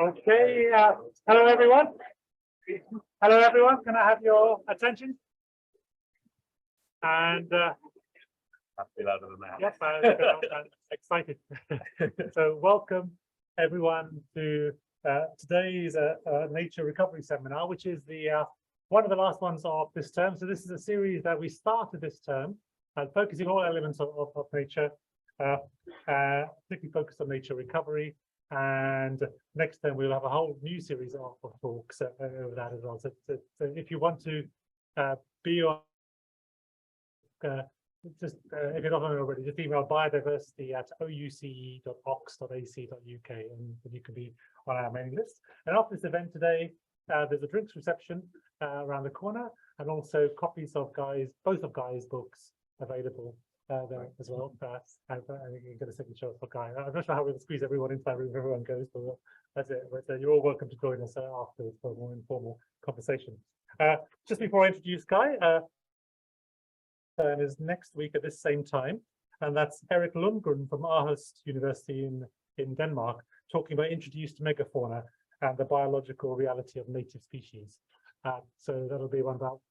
Okay, hello everyone. Hello everyone, can I have your attention? And Have to be louder than that. yes, I'm excited. So welcome everyone to today's nature recovery seminar, which is the one of the last ones of this term. So this is a series that we started this term, focusing all elements of nature, particularly focused on nature recovery. And next time we'll have a whole new series of talks over that as well. So if you want to be on, if you're not on it already, just email biodiversity@ouce.ox.ac.uk and you can be on our mailing list. And after this event today, there's a drinks reception around the corner, and also copies of both of Guy's books available there as well. And you get a signature for Guy. I'm not sure how we'll squeeze everyone into that room if everyone goes, but that's it. But you're all welcome to join us afterwards for a more informal conversation. Just before I introduce Guy, and is next week at this same time, and that's Erik Lundgren from Aarhus University in Denmark, talking about introduced megafauna and the biological reality of native species. So that'll be one about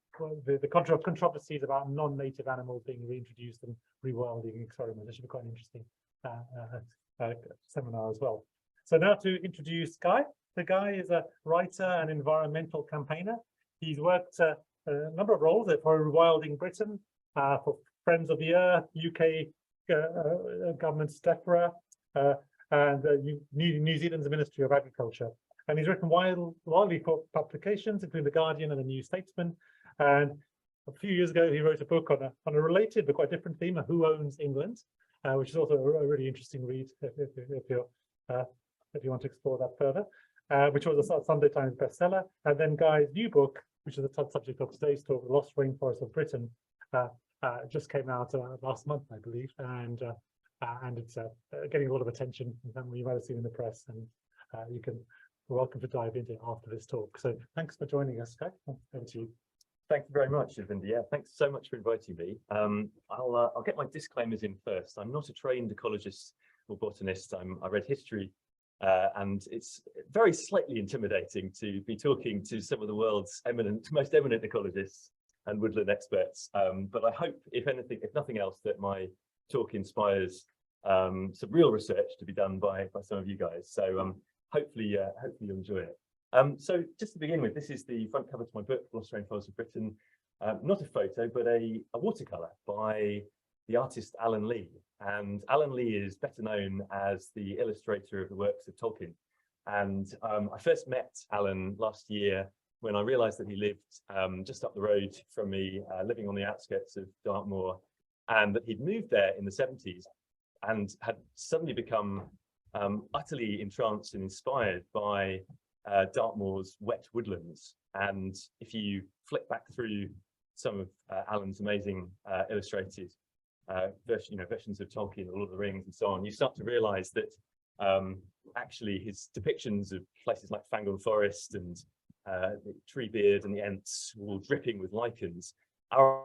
the controversies about non-native animals being reintroduced and rewilding experiments. That should be quite an interesting seminar as well. So now to introduce Guy. The Guy is a writer and environmental campaigner. He's worked a number of roles for Rewilding Britain, for Friends of the Earth, UK government's DEFRA, and New Zealand's Ministry of Agriculture. And he's written widely for publications, including The Guardian and The New Statesman. And a few years ago, he wrote a book on a related but quite different theme, Who Owns England, which is also a really interesting read if you want to explore that further, which was a Sunday Times bestseller. And then Guy's new book, which is the subject of today's talk, The Lost Rainforests of Britain, just came out last month, I believe, and it's getting a lot of attention. You might have seen in the press, and you're welcome to dive into it after this talk. So thanks for joining us, Guy. Over to you. Thank you very much, Vindy. Yeah, thanks so much for inviting me. I'll get my disclaimers in first. I'm not a trained ecologist or botanist. I read history, and it's very slightly intimidating to be talking to some of the world's most eminent ecologists and woodland experts. But I hope, if nothing else, that my talk inspires some real research to be done by some of you guys. So hopefully you'll enjoy it. So just to begin with, this is the front cover to my book, Lost Rainforests of Britain. Not a photo, but a watercolour by the artist Alan Lee. And Alan Lee is better known as the illustrator of the works of Tolkien. And I first met Alan last year when I realised that he lived just up the road from me, living on the outskirts of Dartmoor, and that he'd moved there in the 70s and had suddenly become utterly entranced and inspired by Dartmoor's wet woodlands. And if you flick back through some of Alan's amazing illustrated versions of Tolkien, Lord of the Rings and so on, you start to realise that actually his depictions of places like Fangorn Forest and the Treebeard and the Ents, all dripping with lichens, are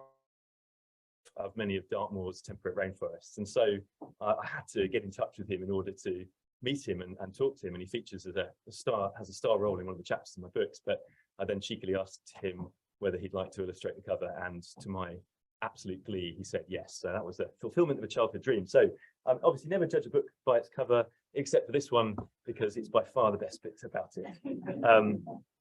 of many of Dartmoor's temperate rainforests. And so I had to get in touch with him in order to meet him and talk to him, and he features as has a star role in one of the chapters in my books. But I then cheekily asked him whether he'd like to illustrate the cover, and to my absolute glee, he said yes. So that was a fulfillment of a childhood dream. So obviously never judge a book by its cover, except for this one, because it's by far the best bit about it.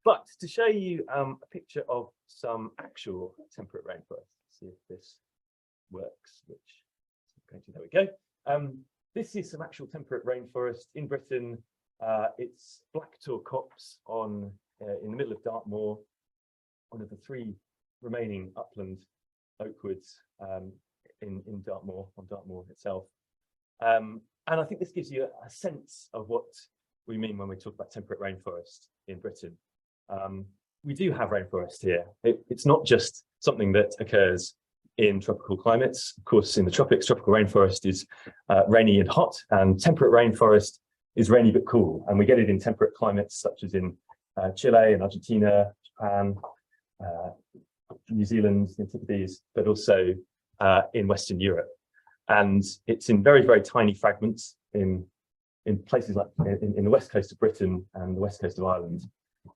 But to show you a picture of some actual temperate rainforests, see if this works, which there we go. This is some actual temperate rainforest in Britain. It's Black Tor Copse in the middle of Dartmoor, one of the 3 remaining upland oakwoods in Dartmoor, on Dartmoor itself. And I think this gives you a sense of what we mean when we talk about temperate rainforest in Britain. We do have rainforest here. It's not just something that occurs in tropical climates. Of course, in the tropics, tropical rainforest is rainy and hot, and temperate rainforest is rainy but cool. And we get it in temperate climates such as in Chile and Argentina, Japan, New Zealand, the Antipodes, but also in Western Europe. And it's in very, very tiny fragments in in places like in the west coast of Britain and the west coast of Ireland.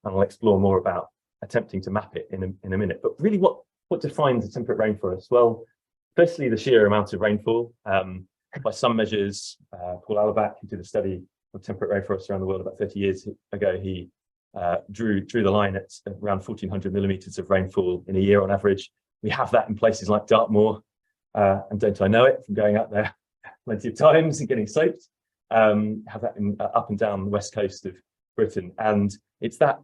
And I'll explore more about attempting to map it in a minute. But really, what defines a temperate rainforest? Well, firstly, the sheer amount of rainfall. By some measures, Paul Alabak, who did a study of temperate rainforests around the world about 30 years ago, he drew the line at around 1,400 millimeters of rainfall in a year on average. We have that in places like Dartmoor, and don't I know it from going out there plenty of times and getting soaked. Have that up and down the west coast of Britain, and it's that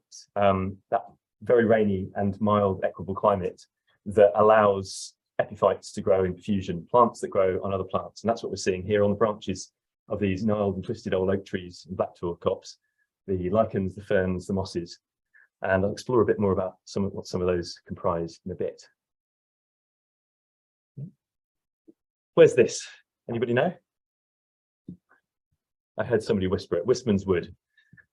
very rainy and mild equable climate that allows epiphytes to grow in profusion, plants that grow on other plants, and that's what we're seeing here on the branches of these gnarled and twisted old oak trees and blacktor copse, the lichens, the ferns, the mosses, and I'll explore a bit more about what some of those comprise in a bit. Where's this? Anybody know? I heard somebody whisper it. Wistman's Wood.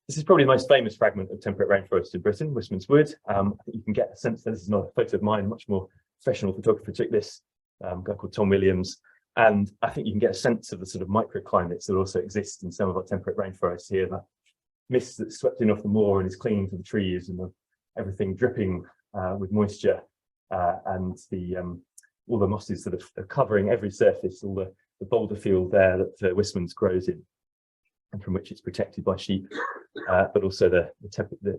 This is probably the most famous fragment of temperate rainforest in Britain, Wistman's Wood. I think you can get a sense that this is not a photo of mine. Much more professional photographer took this, a guy called Tom Williams. And I think you can get a sense of the sort of microclimates that also exist in some of our temperate rainforests here. The mist that's swept in off the moor and is clinging to the trees, and everything dripping with moisture, and all the mosses that are covering every surface, all the boulder field there that Wistman's grows in, and from which it's protected by sheep, but also the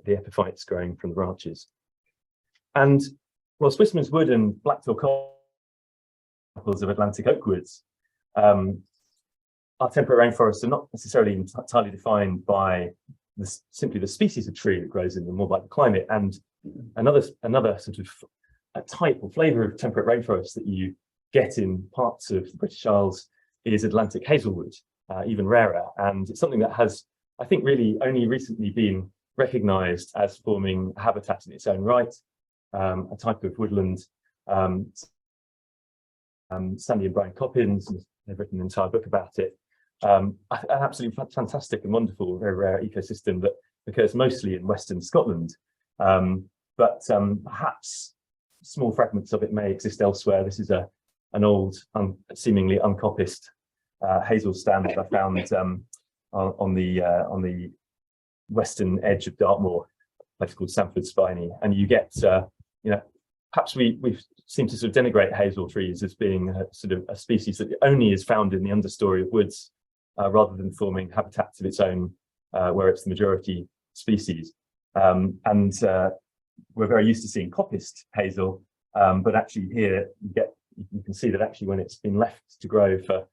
epiphytes growing from the branches. And whilst Wistman's Wood and blacktor couples of Atlantic oak woods, our temperate rainforests are not necessarily entirely defined by simply the species of tree that grows in them, more by the climate. And another sort of a type or flavour of temperate rainforest that you get in parts of the British Isles is Atlantic hazelwood, even rarer. And it's something that has, I think, really only recently been recognised as forming a habitat in its own right, a type of woodland. Sandy and Brian Coppins, they've written an entire book about it. An absolutely fantastic and wonderful, very rare ecosystem that occurs mostly in Western Scotland. But perhaps small fragments of it may exist elsewhere. This is an old, seemingly uncoppiced hazel stand that I found on the western edge of Dartmoor, a place called Sanford Spiny. And you get, perhaps we seem to sort of denigrate hazel trees as being a species that only is found in the understory of woods, rather than forming habitats of its own, where it's the majority species. We're very used to seeing coppiced hazel, but actually here you can see that actually when it's been left to grow for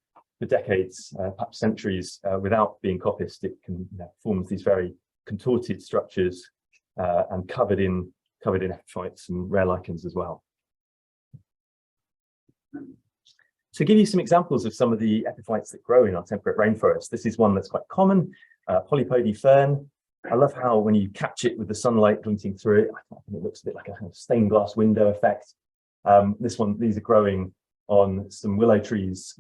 decades, perhaps centuries, without being coppiced, it can form these very contorted structures and covered in epiphytes and rare lichens as well. To give you some examples of some of the epiphytes that grow in our temperate rainforest, this is one that's quite common, polypody fern. I love how when you catch it with the sunlight glinting through it, I think it looks a bit like a kind of stained glass window effect. These are growing on some willow trees,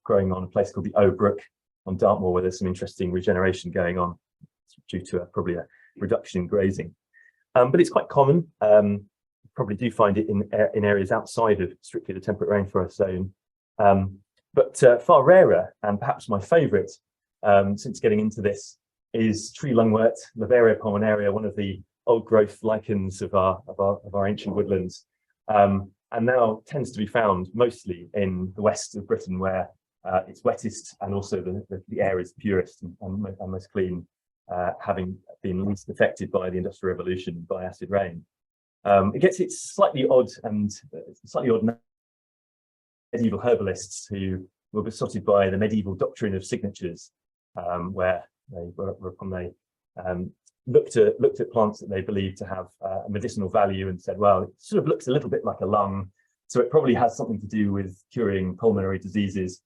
growing on a place called the O Brook on Dartmoor, where there's some interesting regeneration going on due to probably a reduction in grazing. But it's quite common. Probably do find it in areas outside of strictly the temperate rainforest zone. But far rarer, and perhaps my favourite since getting into this, is tree lungwort, Lavaria pulmonaria, one of the old growth lichens of our ancient woodlands, and now tends to be found mostly in the west of Britain, where it's wettest and also the air is purest and most clean, having been least affected by the Industrial Revolution by acid rain. It gets its slightly odd medieval herbalists who were besotted by the medieval doctrine of signatures, where they looked at plants that they believed to have a medicinal value and said, well, it sort of looks a little bit like a lung, so it probably has something to do with curing pulmonary diseases,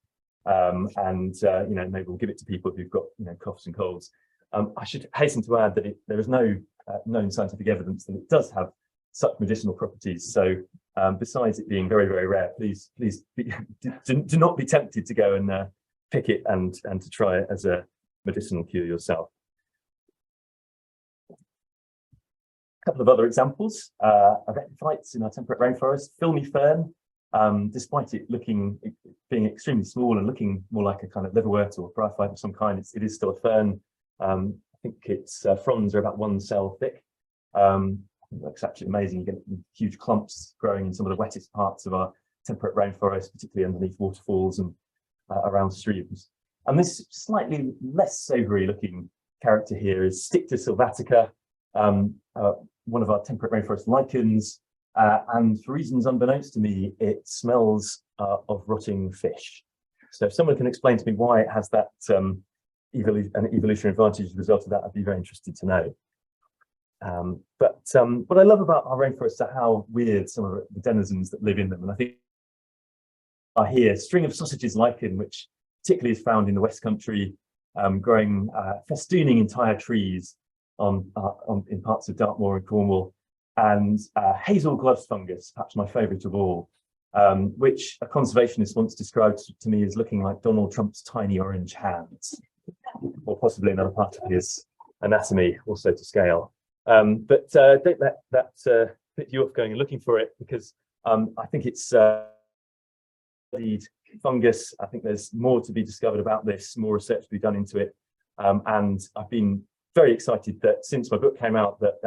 maybe we'll give it to people who've got coughs and colds. I should hasten to add that there is no known scientific evidence that it does have such medicinal properties. So besides it being very, very rare, please do not be tempted to go and pick it and to try it as a medicinal cure yourself. A couple of other examples of epiphytes in our temperate rainforest. Filmy fern, despite it being extremely small and looking more like a kind of liverwort or bryophyte of some kind, it is still a fern. I think its fronds are about 1 cell thick. That's absolutely amazing. You get huge clumps growing in some of the wettest parts of our temperate rainforest, particularly underneath waterfalls and around streams. And this slightly less savoury looking character here is Sticta sylvatica, one of our temperate rainforest lichens. And for reasons unbeknownst to me, it smells of rotting fish. So if someone can explain to me why it has that an evolutionary advantage as a result of that, I'd be very interested to know. But what I love about our rainforests are how weird some of the denizens that live in them. And I think are here, string of sausages lichen, which particularly is found in the West Country, growing, festooning entire trees in parts of Dartmoor and Cornwall, and hazel gloves fungus, perhaps my favourite of all, which a conservationist once described to me as looking like Donald Trump's tiny orange hands, or possibly another part of his anatomy, also to scale. But don't let that put you off going and looking for it, because I think it's fungus. I think there's more to be discovered about this, more research to be done into it. And I've been very excited that since my book came out, that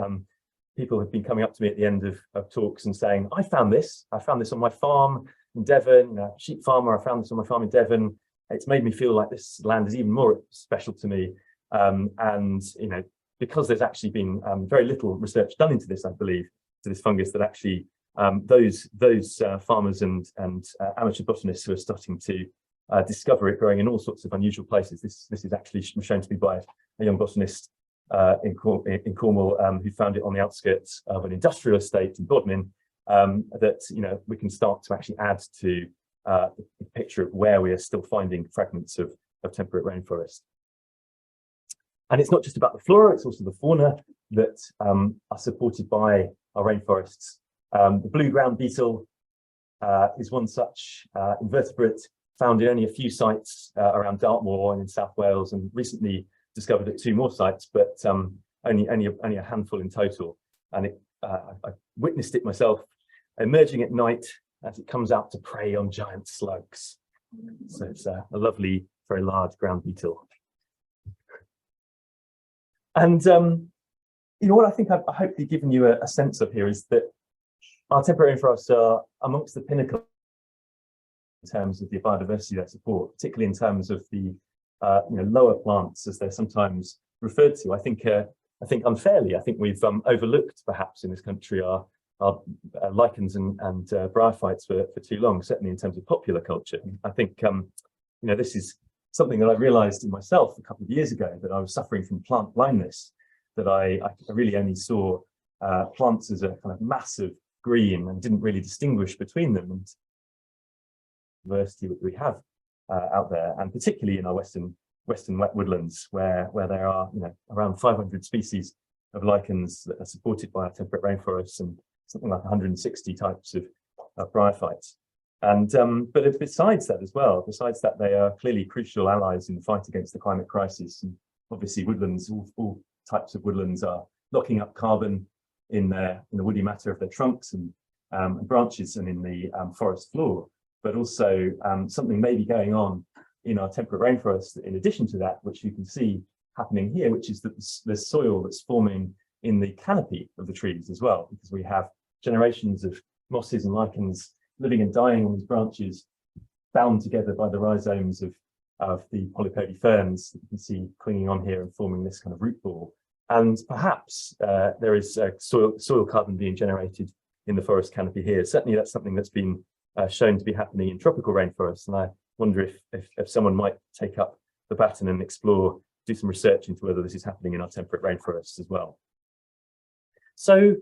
people have been coming up to me at the end of talks and saying, I found this on my farm in Devon, sheep farmer, I found this on my farm in Devon. It's made me feel like this land is even more special to me. And, because there's actually been very little research done into this, I believe, to this fungus, that actually those farmers and amateur botanists who are starting to discover it growing in all sorts of unusual places. This is actually shown to be by a young botanist in Cornwall who found it on the outskirts of an industrial estate in Bodmin, that we can start to actually add to the picture of where we are still finding fragments of temperate rainforest. And it's not just about the flora, it's also the fauna that are supported by our rainforests. The blue ground beetle is one such invertebrate found in only a few sites around Dartmoor and in South Wales, and recently discovered at 2 more sites, but only a handful in total. And I witnessed it myself emerging at night as it comes out to prey on giant slugs. So it's a lovely, very large ground beetle. And what I think I've hopefully given you a sense of here is that our temperate rainforests are amongst the pinnacle in terms of the biodiversity they support, particularly in terms of the lower plants, as they're sometimes referred to. I think unfairly, I think we've overlooked perhaps in this country our lichens and bryophytes for too long, certainly in terms of popular culture. I think this is something that I realized in myself a couple of years ago, that I was suffering from plant blindness, that I really only saw plants as a kind of massive green and didn't really distinguish between them. And diversity that we have out there, and particularly in our western wet woodlands, where there are around 500 species of lichens that are supported by our temperate rainforests, and something like 160 types of bryophytes. And but besides that, they are clearly crucial allies in the fight against the climate crisis. And obviously, woodlands, all types of woodlands, are locking up carbon in the woody matter of their trunks and branches, and in the forest floor. But also something may be going on in our temperate rainforest in addition to that, which you can see happening here, which is that there's soil that's forming in the canopy of the trees as well, because we have generations of mosses and lichens living and dying on these branches, bound together by the rhizomes of the polypody ferns that you can see clinging on here and forming this kind of root ball. And perhaps there is soil carbon being generated in the forest canopy here. Certainly that's something that's been shown to be happening in tropical rainforests. And I wonder if someone might take up the baton and do some research into whether this is happening in our temperate rainforests as well. So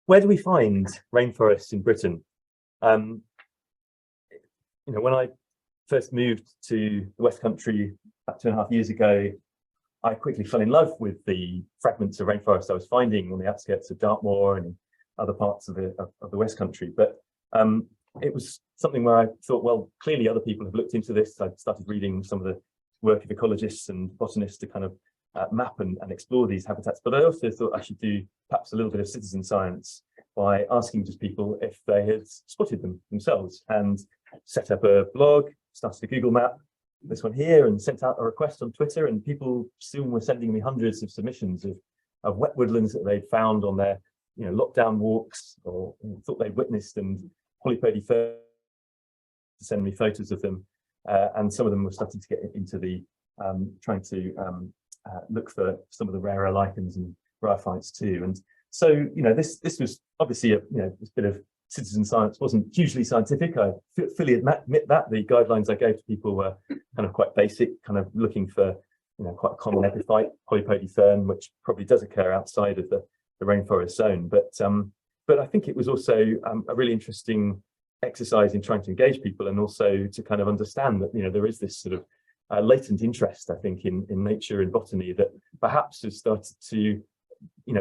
where do we find rainforests in Britain? When I first moved to the West Country about 2.5 years ago, I quickly fell in love with the fragments of rainforest I was finding on the outskirts of Dartmoor and other parts of the West Country. But it was something where I thought, well, clearly other people have looked into this. I started reading some of the work of ecologists and botanists to kind of map and explore these habitats. But I also thought I should do perhaps a little bit of citizen science by asking just people if they had spotted them themselves, and set up a blog, started a Google map, this one here, and sent out a request on Twitter, and people soon were sending me hundreds of submissions of wet woodlands that they'd found on their lockdown walks, or thought they'd witnessed, and polypody ferns to send me photos of them. And some of them were starting to get into the trying to look for some of the rarer lichens and bryophytes too. And so this was obviously this bit of citizen science wasn't hugely scientific. I fully admit that the guidelines I gave to people were kind of quite basic, kind of looking for quite a common epiphyte, polypody fern, which probably does occur outside of the rainforest zone. But I think it was also a really interesting exercise in trying to engage people, and also to kind of understand that there is this sort of latent interest, I think, in nature and botany that perhaps has started to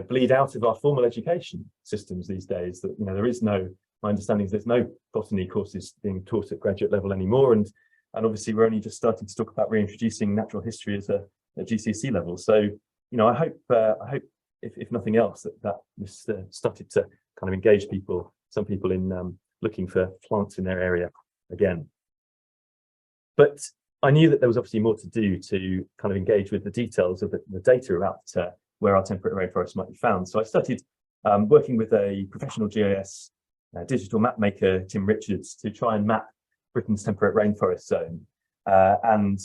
bleed out of our formal education systems these days. That there is no, my understanding is there's no botany courses being taught at graduate level anymore, and obviously we're only just starting to talk about reintroducing natural history as a GCSE level. So I hope if nothing else that this started to kind of engage people, some people in looking for plants in their area again. But I knew that there was obviously more to do to kind of engage with the details of the data about where our temperate rainforests might be found. So I started working with a professional GIS digital map maker, Tim Richards, to try and map Britain's temperate rainforest zone. And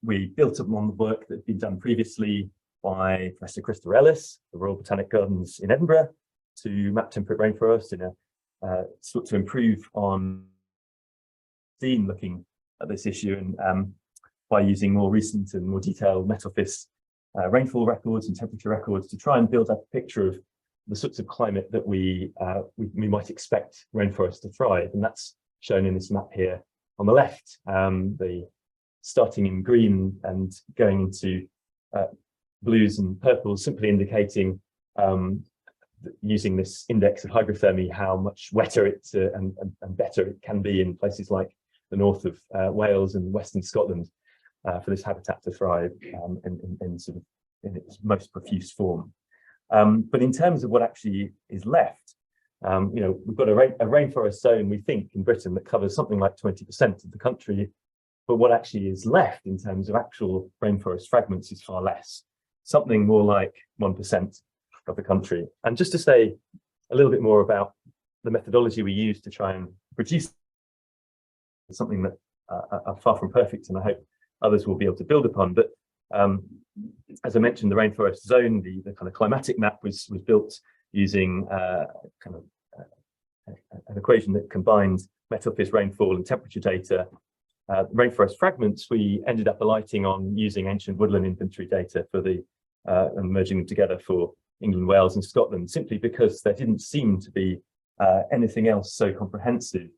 we built upon the work that had been done previously by Professor Christopher Ellis, the Royal Botanic Gardens in Edinburgh, to map temperate rainforest in a sort to improve on looking at this issue, and by using more recent and more detailed Met Office rainfall records and temperature records to try and build up a picture of the sorts of climate that we might expect rainforests to thrive. And that's shown in this map here on the left, the starting in green and going into blues and purples, simply indicating using this index of hygrothermy how much wetter it and better it can be in places like the north of Wales and western Scotland for this habitat to thrive in its most profuse form. But in terms of what actually is left, we've got a rainforest zone, we think, in Britain that covers something like 20% of the country, but what actually is left in terms of actual rainforest fragments is far less, something more like 1% of the country. And just to say a little bit more about the methodology we use to try and produce something that are far from perfect, and I hope others will be able to build upon. But as I mentioned, the rainforest zone, the kind of climatic map was built using kind of an equation that combined Met Office rainfall and temperature data. Rainforest fragments, we ended up alighting on using ancient woodland inventory data for and merging them together for England, Wales and Scotland, simply because there didn't seem to be anything else so comprehensive.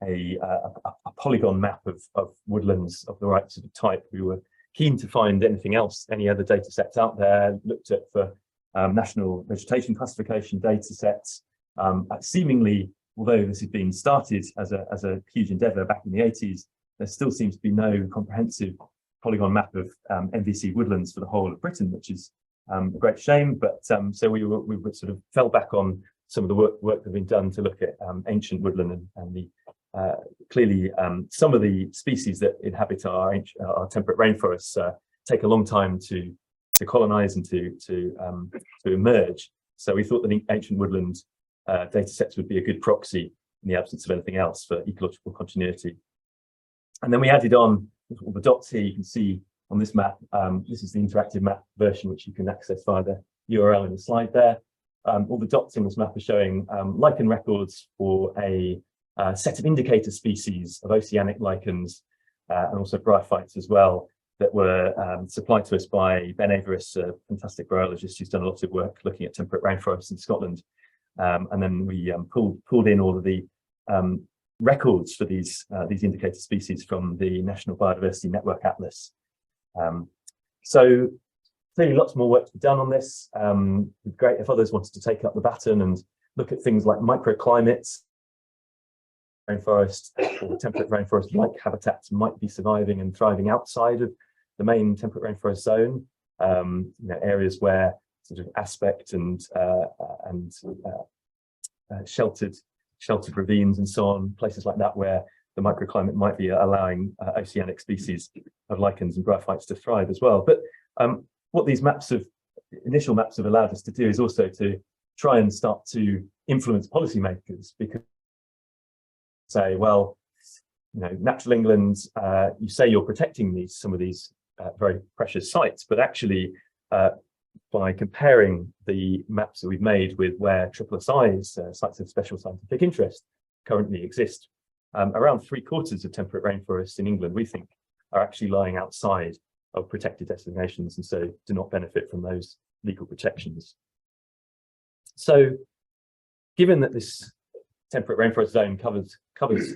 A polygon map of woodlands of the right sort of type. We were keen to find anything else, any other data sets out there, looked at for national vegetation classification data sets. Seemingly, although this had been started as a huge endeavour back in the 80s, there still seems to be no comprehensive polygon map of MVC woodlands for the whole of Britain, which is a great shame. But so we sort of fell back on some of the work that had been done to look at ancient woodland and the clearly some of the species that inhabit our temperate rainforests take a long time to colonize and to emerge. So we thought that the ancient woodland data sets would be a good proxy in the absence of anything else for ecological continuity. And then we added on all the dots here you can see on this map. This is the interactive map version, which you can access via the URL in the slide there. All the dots in this map are showing lichen records for a set of indicator species of oceanic lichens and also bryophytes as well, that were supplied to us by Ben Averis, a fantastic biologist who's done a lot of work looking at temperate rainforests in Scotland. And then we pulled in all of the records for these indicator species from the National Biodiversity Network Atlas. So clearly lots more work to be done on this. It'd be great if others wanted to take up the baton and look at things like microclimates, rainforest or temperate rainforest like habitats might be surviving and thriving outside of the main temperate rainforest zone. Areas where sort of aspect and sheltered ravines and so on, places like that where the microclimate might be allowing oceanic species of lichens and bryophytes to thrive as well. But what these initial maps have allowed us to do is also to try and start to influence policymakers, because say, well, you know, Natural England, you say you're protecting some of these very precious sites, but actually by comparing the maps that we've made with where SSSI's sites of special scientific interest currently exist, around 3/4 of temperate rainforests in England, we think, are actually lying outside of protected designations and so do not benefit from those legal protections. So given that this temperate rainforest zone covers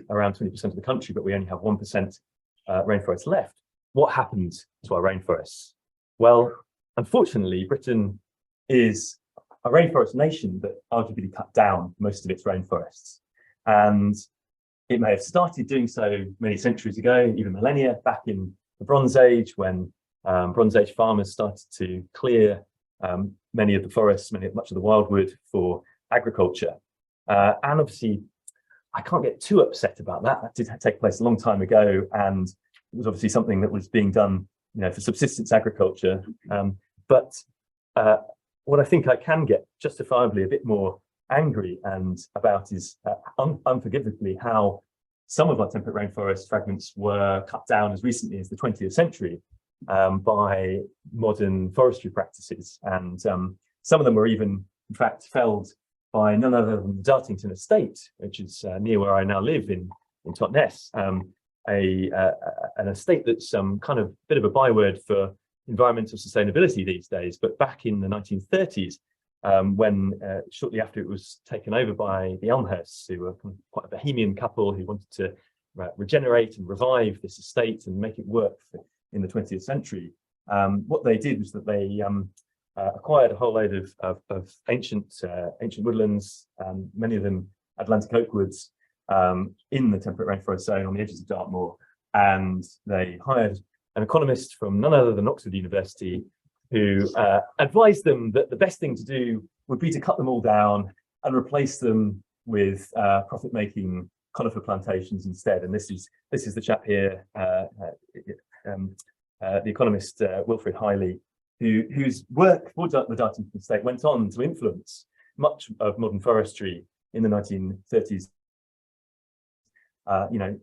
around 20% of the country, but we only have 1% rainforest left, what happens to our rainforests? Well, unfortunately, Britain is a rainforest nation that arguably cut down most of its rainforests. And it may have started doing so many centuries ago, even millennia, back in the Bronze Age, when Bronze Age farmers started to clear many of the forests, much of the wildwood for agriculture. And obviously, I can't get too upset about that. That did take place a long time ago, and it was obviously something that was being done, you know, for subsistence agriculture. But what I think I can get justifiably a bit more angry about is unforgivably how some of our temperate rainforest fragments were cut down as recently as the 20th century by modern forestry practices. And some of them were even, in fact, felled by none other than the Dartington estate, which is near where I now live in Totnes, an estate that's kind of bit of a byword for environmental sustainability these days. But back in the 1930s, when shortly after it was taken over by the Elmhursts, who were quite a bohemian couple who wanted to regenerate and revive this estate and make it work in the 20th century, what they did was that they acquired a whole load of ancient woodlands, many of them Atlantic oak woods, in the temperate rainforest zone on the edges of Dartmoor, and they hired an economist from none other than Oxford University, who advised them that the best thing to do would be to cut them all down and replace them with profit-making conifer plantations instead. And this is the chap here, the economist Wilfred Hiley, whose work for the Dartington estate went on to influence much of modern forestry in the 1930s. You know,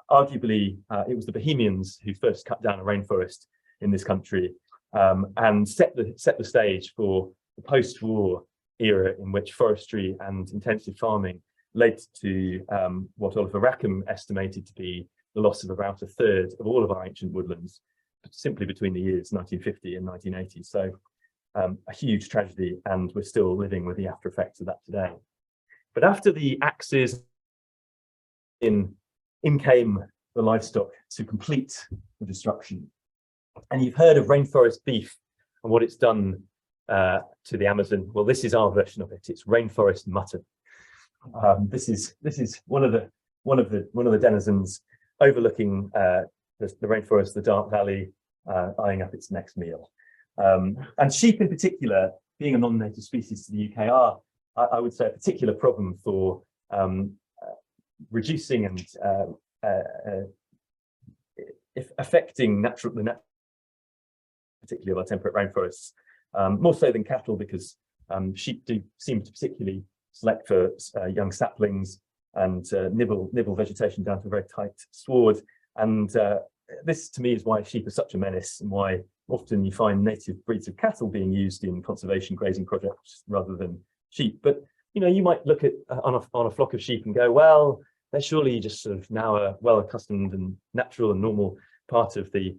arguably, it was the Bohemians who first cut down a rainforest in this country, and set the stage for the post-war era in which forestry and intensive farming led to what Oliver Rackham estimated to be the loss of about 1/3 of all of our ancient woodlands, simply between the years 1950 and 1980. So a huge tragedy, and we're still living with the after effects of that today. But after the axes, in came the livestock to complete the destruction. And you've heard of rainforest beef and what it's done to the Amazon. Well, this is our version of it. It's rainforest mutton. This is one of the denizens overlooking the rainforest, the Dart Valley, eyeing up its next meal. And sheep in particular, being a non-native species to the UK, are, I would say, a particular problem for reducing and affecting particularly of our temperate rainforests, more so than cattle, because sheep do seem to particularly select for young saplings and nibble vegetation down to a very tight sward. And this, to me, is why sheep are such a menace, and why often you find native breeds of cattle being used in conservation grazing projects rather than sheep. But you know, you might look at on a flock of sheep and go, well, they're surely just sort of now a well-accustomed and natural and normal part of the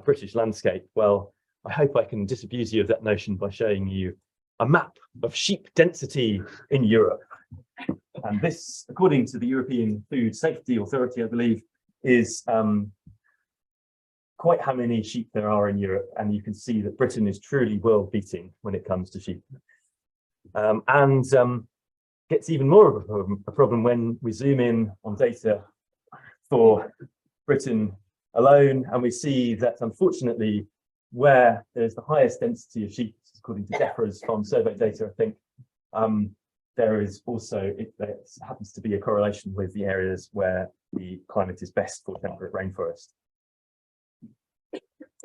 British landscape. Well, I hope I can disabuse you of that notion by showing you a map of sheep density in Europe. And this, according to the European Food Safety Authority, I believe, is quite how many sheep there are in Europe. And you can see that Britain is truly world-beating when it comes to sheep. Gets even more of a problem when we zoom in on data for Britain alone, and we see that, unfortunately, where there's the highest density of sheep, according to DEFRA's farm survey data, I think, there is also, there happens to be a correlation with the areas where the climate is best for temperate rainforest.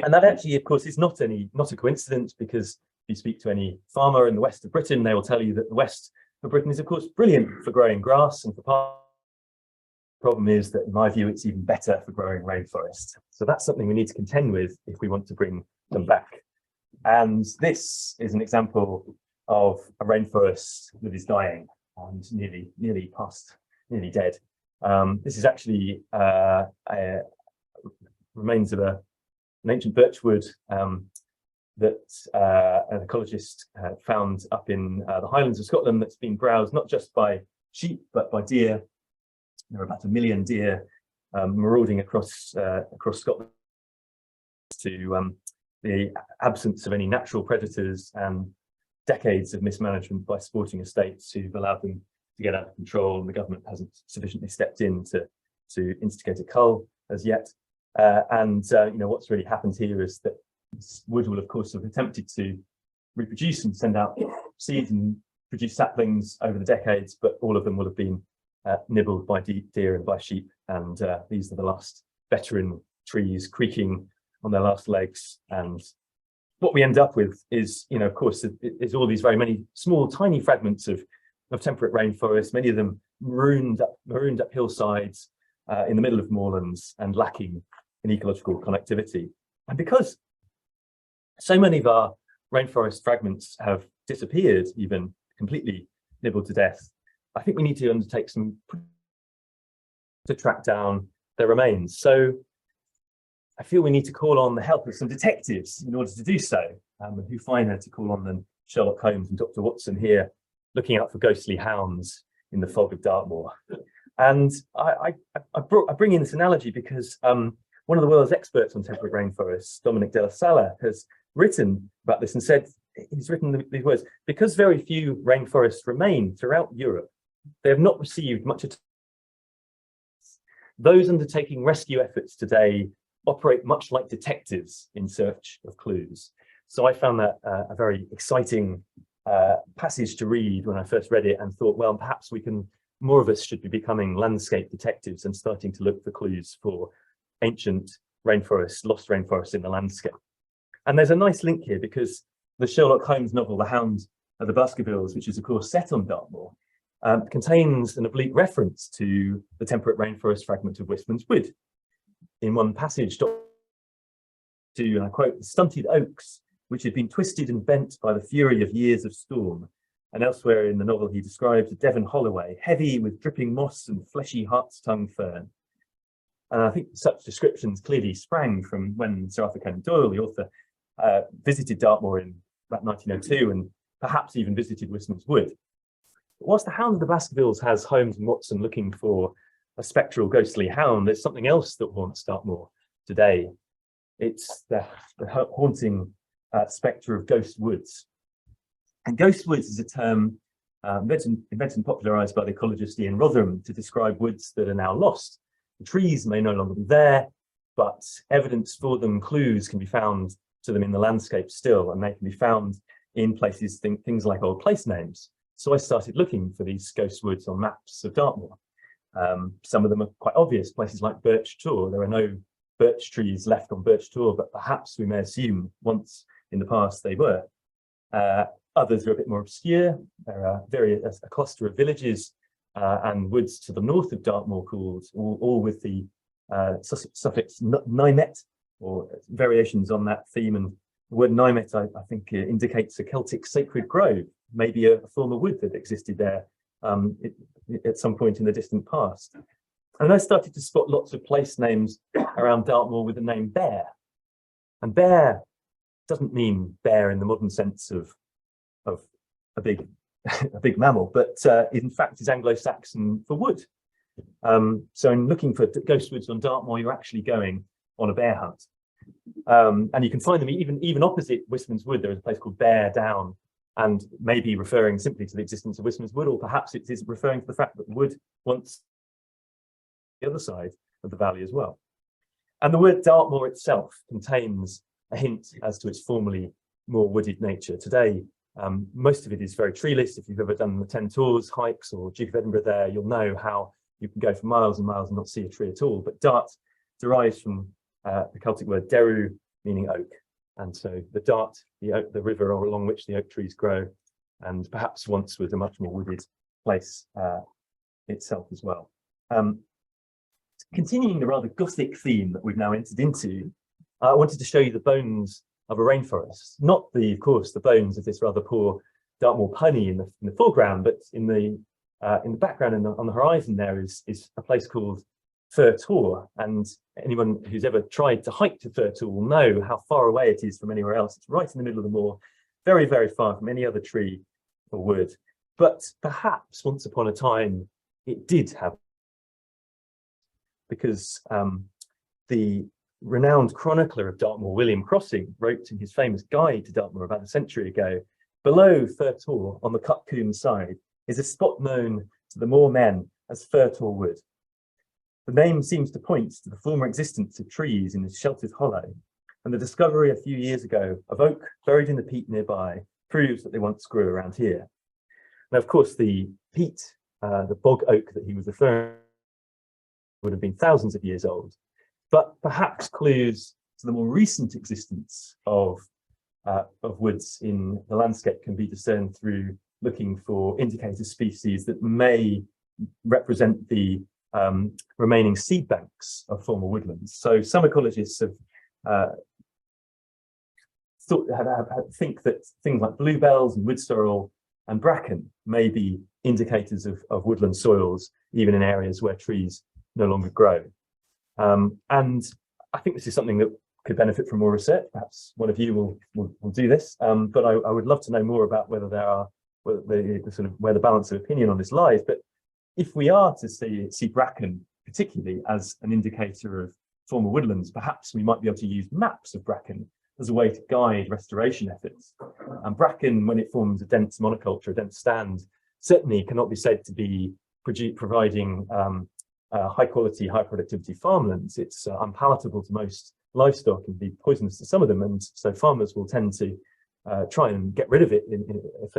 And that actually, of course, is not a coincidence, because if you speak to any farmer in the west of Britain, they will tell you that the west of Britain is, of course, brilliant for growing grass and for palm. The problem is that, in my view, it's even better for growing rainforest. So that's something we need to contend with if we want to bring them back. And this is an example of a rainforest that is dying and nearly dead. This is actually remains of an ancient birchwood that an ecologist found up in the Highlands of Scotland, that's been browsed not just by sheep but by deer. There are about 1 million deer marauding across Scotland to the absence of any natural predators and decades of mismanagement by sporting estates who've allowed them to get out of control, and the government hasn't sufficiently stepped in to instigate a cull as yet. You know, what's really happened here is that wood will, of course, have attempted to reproduce and send out seeds and produce saplings over the decades, but all of them will have been nibbled by deer and by sheep, and these are the last veteran trees creaking on their last legs. And what we end up with is, you know, of course, is all these very many small, tiny fragments of temperate rainforest, many of them marooned up hillsides in the middle of moorlands and lacking in ecological connectivity. And because so many of our rainforest fragments have disappeared, even completely nibbled to death, I think we need to undertake some to track down their remains. So I feel we need to call on the help of some detectives in order to do so. Who finer to call on than Sherlock Holmes and Dr. Watson here, looking out for ghostly hounds in the fog of Dartmoor. And I bring in this analogy because one of the world's experts on temperate rainforests, Dominic de la Sala, has written about this and said, he's written these words: because very few rainforests remain throughout Europe, they have not received much attention. Those undertaking rescue efforts today operate much like detectives in search of clues. So I found that a very exciting passage to read when I first read it, and thought, well, perhaps more of us should be becoming landscape detectives and starting to look for clues for ancient rainforests, lost rainforests in the landscape. And there's a nice link here, because the Sherlock Holmes novel, The Hound of the Baskervilles, which is of course set on Dartmoor, contains an oblique reference to the temperate rainforest fragment of Wistman's Wood. In one passage, and I quote, "The stunted oaks, which had been twisted and bent by the fury of years of storm." And elsewhere in the novel, he describes a Devon holloway, heavy with dripping moss and fleshy hart's tongue fern. And I think such descriptions clearly sprang from when Sir Arthur Conan Doyle, the author, visited Dartmoor in about 1902, and perhaps even visited Wistman's Wood. But whilst The Hound of the Baskervilles has Holmes and Watson looking for a spectral, ghostly hound, there's something else that haunts Dartmoor today. It's the haunting spectre of ghost woods. And ghost woods is a term invented and popularised by the ecologist Ian Rotherham to describe woods that are now lost. The trees may no longer be there, but evidence for them, clues can be found to them in the landscape still, and they can be found in places, things like old place names. So I started looking for these ghost woods on maps of Dartmoor. Some of them are quite obvious, places like Birch Tor. There are no birch trees left on Birch Tor, but perhaps we may assume once in the past they were. Others are a bit more obscure. There are a cluster of villages and woods to the north of Dartmoor called, all with the suffix Nymet, or variations on that theme. And the word Nymet, I think, indicates a Celtic sacred grove, maybe a former wood that existed there at some point in the distant past. And I started to spot lots of place names around Dartmoor with the name Bear. And bear doesn't mean bear in the modern sense of a big mammal, but in fact is Anglo-Saxon for wood. So in looking for ghost woods on Dartmoor, you're actually going on a bear hunt. And you can find them even opposite Wistman's Wood. There is a place called Bear Down, and maybe referring simply to the existence of Wistman's Wood, or perhaps it is referring to the fact that the wood once the other side of the valley as well. And the word Dartmoor itself contains a hint as to its formerly more wooded nature. Today, most of it is very treeless. If you've ever done the 10 Tours, hikes, or Duke of Edinburgh there, you'll know how you can go for miles and miles and not see a tree at all. But Dart derives from the Celtic word deru, meaning oak. And so the Dart, the river along which the oak trees grow, and perhaps once was a much more wooded place itself as well. Continuing the rather Gothic theme that we've now entered into, I wanted to show you the bones of a rainforest. Not of course, the bones of this rather poor Dartmoor pony in the foreground, but in the background and on the horizon there is a place called Fir Tor. And anyone who's ever tried to hike to Fir Tor will know how far away it is from anywhere else. It's right in the middle of the moor, very, very far from any other tree or wood. But perhaps once upon a time it did have, because the renowned chronicler of Dartmoor, William Crossing, wrote in his famous guide to Dartmoor about a century ago, below Fir Tor on the Cut Combe side is a spot known to the moor men as Fir Tor Wood. The name seems to point to the former existence of trees in this sheltered hollow, and the discovery a few years ago of oak buried in the peat nearby proves that they once grew around here. Now, of course, the peat, the bog oak that he was referring to, would have been thousands of years old, but perhaps clues to the more recent existence of woods in the landscape can be discerned through looking for indicator species that may represent the remaining seed banks of former woodlands. So some ecologists have think that things like bluebells and wood sorrel and bracken may be indicators of woodland soils, even in areas where trees no longer grow. And I think this is something that could benefit from more research. Perhaps one of you will do this, but I would love to know more about whether there are where the balance of opinion on this lies. But if we are to see bracken particularly as an indicator of former woodlands, perhaps we might be able to use maps of bracken as a way to guide restoration efforts. And bracken, when it forms a dense monoculture, a dense stand, certainly cannot be said to be providing high quality, high productivity farmlands. It's unpalatable to most livestock and be poisonous to some of them, and so farmers will tend to try and get rid of it if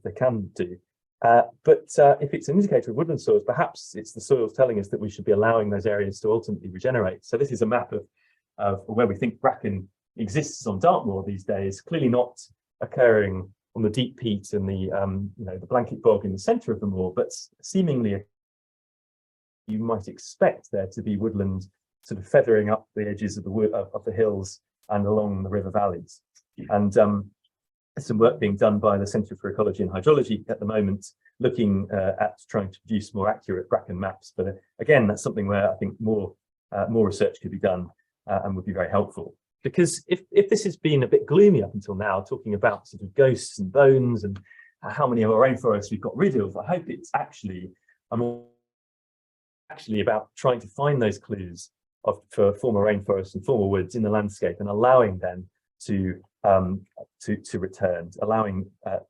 they can do. But if it's an indicator of woodland soils, perhaps it's the soils telling us that we should be allowing those areas to ultimately regenerate. So this is a map of where we think bracken exists on Dartmoor these days, clearly not occurring on the deep peat and the blanket bog in the centre of the moor, but seemingly you might expect there to be woodland sort of feathering up the edges of the hills and along the river valleys. And there's some work being done by the Centre for Ecology and Hydrology at the moment, looking at trying to produce more accurate bracken maps. But again, that's something where I think more research could be done and would be very helpful. Because if this has been a bit gloomy up until now, talking about sort of ghosts and bones and how many of our rainforests we've got rid of, I hope it's actually about trying to find those clues for former rainforests and former woods in the landscape and allowing them to return, allowing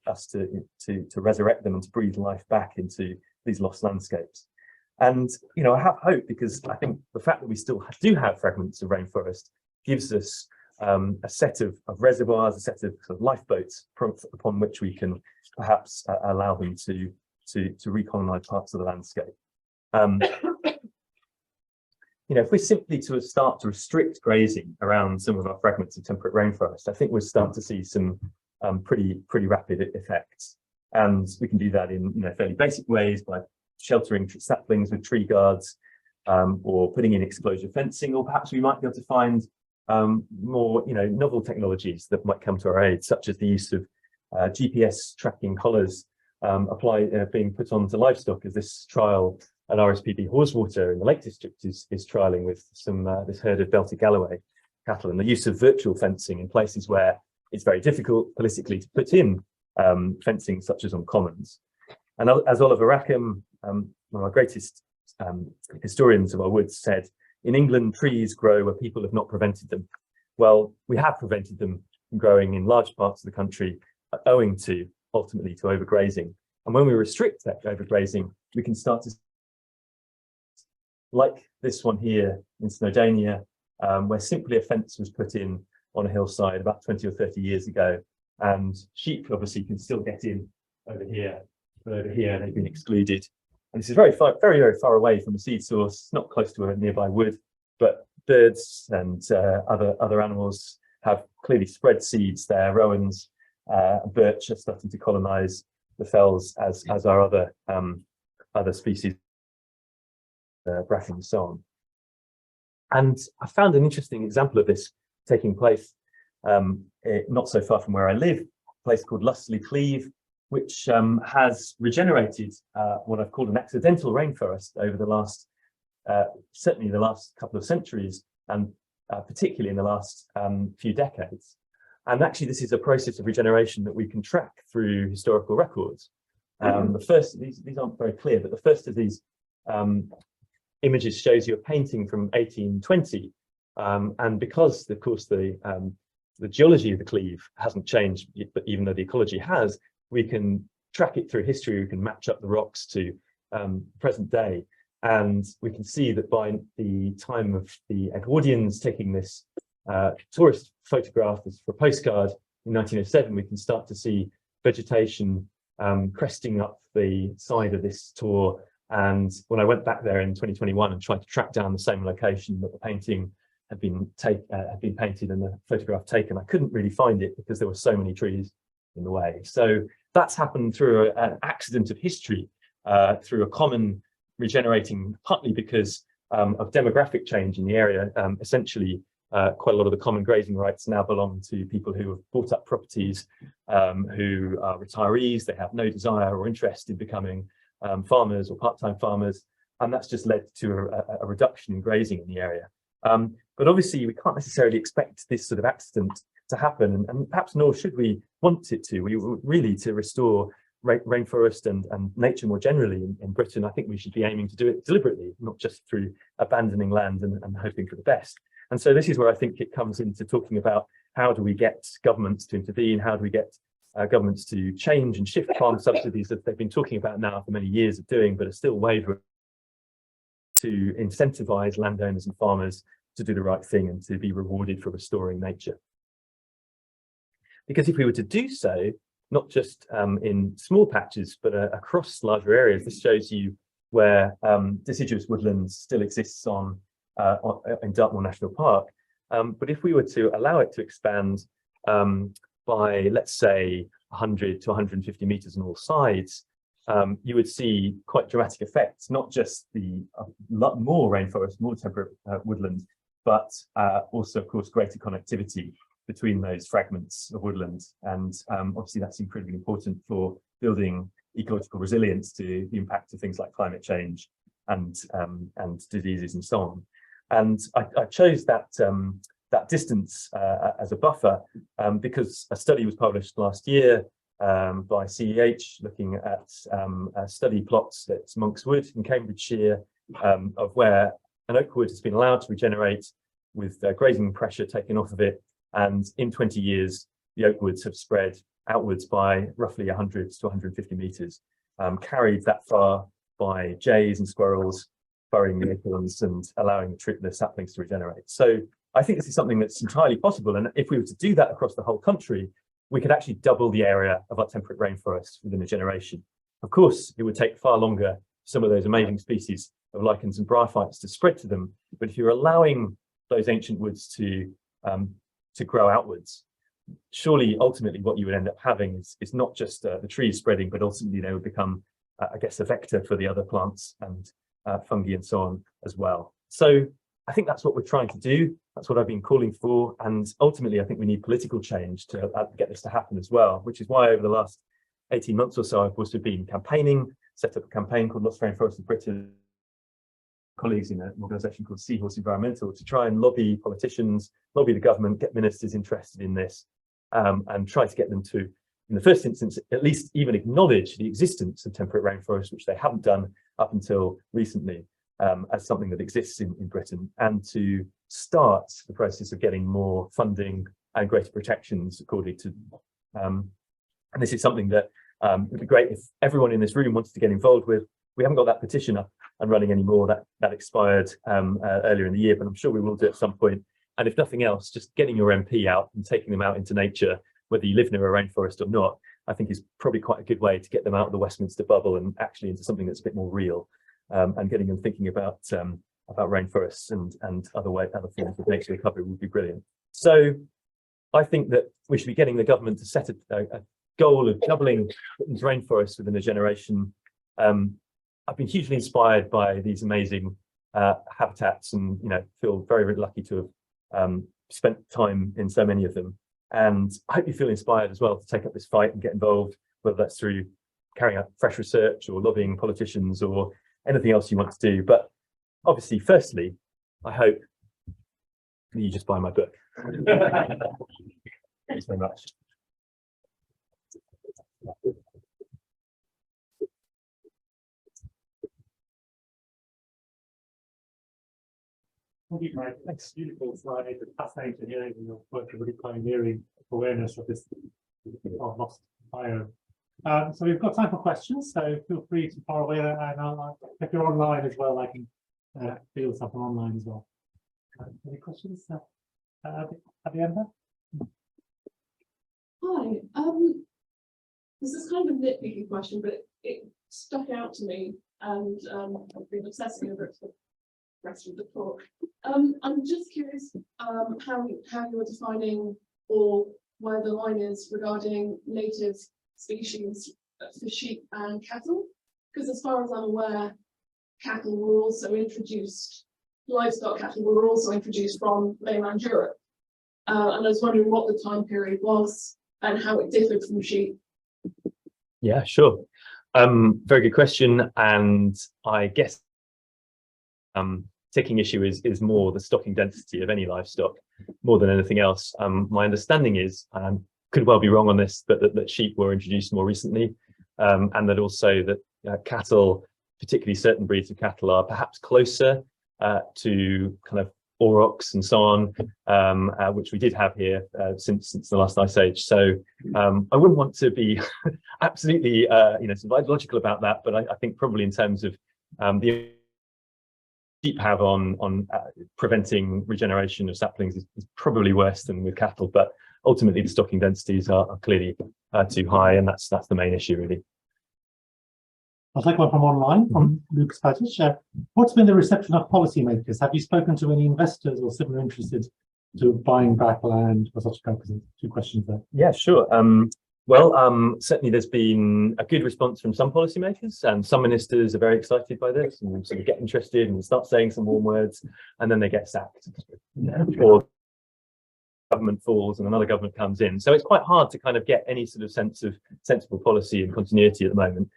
us to resurrect them and to breathe life back into these lost landscapes. And I have hope, because I think the fact that we still do have fragments of rainforest gives us a set of reservoirs, a set of sort of lifeboats upon which we can perhaps allow them to recolonize parts of the landscape. If we're simply to start to restrict grazing around some of our fragments of temperate rainforest, I think we'll start to see some pretty rapid effects. And we can do that in fairly basic ways, by sheltering saplings with tree guards, or putting in exposure fencing, or perhaps we might be able to find more novel technologies that might come to our aid, such as the use of GPS tracking collars being put onto livestock, as this trial at RSPB Haweswater in the Lake District is trialling with this herd of Belted Galloway cattle, and the use of virtual fencing in places where it's very difficult politically to put in fencing, such as on commons. And as Oliver Rackham, one of our greatest historians of our woods, said, in England, trees grow where people have not prevented them. Well, we have prevented them from growing in large parts of the country, owing ultimately to overgrazing. And when we restrict that overgrazing, we can start to, like this one here in Snowdonia, where simply a fence was put in on a hillside about 20 or 30 years ago, and sheep obviously can still get in over here, but over here they've been excluded. And this is very far away from a seed source, not close to a nearby wood, but birds and other animals have clearly spread seeds there. Rowans, birch are starting to colonize the fells, as are other species, bracken and so on. And I found an interesting example of this taking place not so far from where I live, a place called Lussley Cleeve, which has regenerated what I've called an accidental rainforest over the last, certainly the last couple of centuries, and particularly in the last few decades. And actually, this is a process of regeneration that we can track through historical records. The first, these aren't very clear, but the first of these images shows you a painting from 1820. And because, of course, the geology of the Cleeve hasn't changed, but even though the ecology has, we can track it through history. We can match up the rocks to present day. And we can see that by the time of the Edwardians taking this tourist photograph as for a postcard in 1907, we can start to see vegetation cresting up the side of this tour. And when I went back there in 2021 and tried to track down the same location that the painting had been painted and the photograph taken, I couldn't really find it because there were so many trees in the way. So that's happened through an accident of history, through a common regenerating, partly because of demographic change in the area. Essentially, quite a lot of the common grazing rights now belong to people who have bought up properties, who are retirees. They have no desire or interest in becoming farmers or part-time farmers, and that's just led to a reduction in grazing in the area. But obviously, we can't necessarily expect this sort of accident to happen, and perhaps nor should we want it to. We really, to restore rainforest and nature more generally in Britain, I think we should be aiming to do it deliberately, not just through abandoning land and hoping for the best. And so this is where I think it comes into talking about how do we get governments to intervene, how do we get governments to change and shift farm subsidies that they've been talking about now for many years of doing, but are still wavering, to incentivize landowners and farmers to do the right thing and to be rewarded for restoring nature. Because if we were to do so, not just in small patches, but across larger areas, this shows you where deciduous woodlands still exists in Dartmoor National Park. But if we were to allow it to expand by, let's say, 100 to 150 meters on all sides, you would see quite dramatic effects, not just the more rainforest, more temperate woodland, but also, of course, greater connectivity between those fragments of woodland. And obviously that's incredibly important for building ecological resilience to the impact of things like climate change and diseases and so on. And I chose that distance as a buffer because a study was published last year by CEH looking at study plots at Monk's Wood in Cambridgeshire of where an oak wood has been allowed to regenerate with grazing pressure taken off of it. And in 20 years, the oak woods have spread outwards by roughly 100 to 150 meters, carried that far by jays and squirrels, burrowing the acorns and allowing the saplings to regenerate. So I think this is something that's entirely possible. And if we were to do that across the whole country, we could actually double the area of our temperate rainforests within a generation. Of course, it would take far longer for some of those amazing species of lichens and bryophytes to spread to them. But if you're allowing those ancient woods to grow outwards, surely ultimately what you would end up having is not just the trees spreading, but ultimately they would become, I guess, a vector for the other plants and fungi and so on as well. So I think that's what we're trying to do. That's what I've been calling for. And ultimately, I think we need political change to get this to happen as well, which is why over the last 18 months or so, I've also been campaigning, set up a campaign called Lost Rainforests of Britain, colleagues in an organisation called Seahorse Environmental, to try and lobby politicians, lobby the government, get ministers interested in this, and try to get them to, in the first instance, at least even acknowledge the existence of temperate rainforests, which they haven't done up until recently, as something that exists in Britain, and to start the process of getting more funding and greater protections according to and this is something that would be great if everyone in this room wanted to get involved with. We haven't got that petition up and running anymore. That expired earlier in the year, but I'm sure we will do at some point. And if nothing else, just getting your MP out and taking them out into nature, whether you live near a rainforest or not, I think is probably quite a good way to get them out of the Westminster bubble and actually into something that's a bit more real, and getting them thinking about rainforests and other forms of nature recovery would be brilliant. So I think that we should be getting the government to set a goal of doubling Britain's rainforests within a generation. I've been hugely inspired by these amazing habitats, and feel very, very lucky to have spent time in so many of them. And I hope you feel inspired as well to take up this fight and get involved, whether that's through carrying out fresh research or lobbying politicians or anything else you want to do. But obviously, firstly, I hope that you just buy my book. Thanks very much. Thank you, Mike. Thanks. Beautiful slide. It's fascinating to hear your work, really pioneering awareness of this lost bio. So we've got time for questions, so feel free to fire away, and if you're online as well, I can field something online as well. Any questions at the end there? Hi, this is kind of a nitpicky question, but it stuck out to me, and I've been obsessing over it for the rest of the talk. I'm just curious how you're defining, or where the line is regarding native species for sheep and cattle, because as far as I'm aware, cattle were also introduced, livestock cattle were also introduced from mainland Europe, and I was wondering what the time period was and how it differed from sheep. Yeah, sure. Very good question, and I guess taking issue is more the stocking density of any livestock more than anything else. My understanding is, and could well be wrong on this, but that sheep were introduced more recently, and that also that cattle, particularly certain breeds of cattle, are perhaps closer to kind of aurochs and so on, which we did have here since the last ice age. So I wouldn't want to be absolutely sort of ideological about that, but I think probably in terms of the sheep have on preventing regeneration of saplings is probably worse than with cattle, but ultimately the stocking densities are clearly too high, and that's the main issue really. I'll take one from online, from Luke's passage. What's been the reception of policymakers? Have you spoken to any investors or similar interested to buying back land for such purposes? Two questions there. Yeah, sure. Well, certainly there's been a good response from some policymakers, and some ministers are very excited by this and sort of get interested and start saying some warm words, and then they get sacked, or government falls and another government comes in. So it's quite hard to kind of get any sort of sense of sensible policy and continuity at the moment.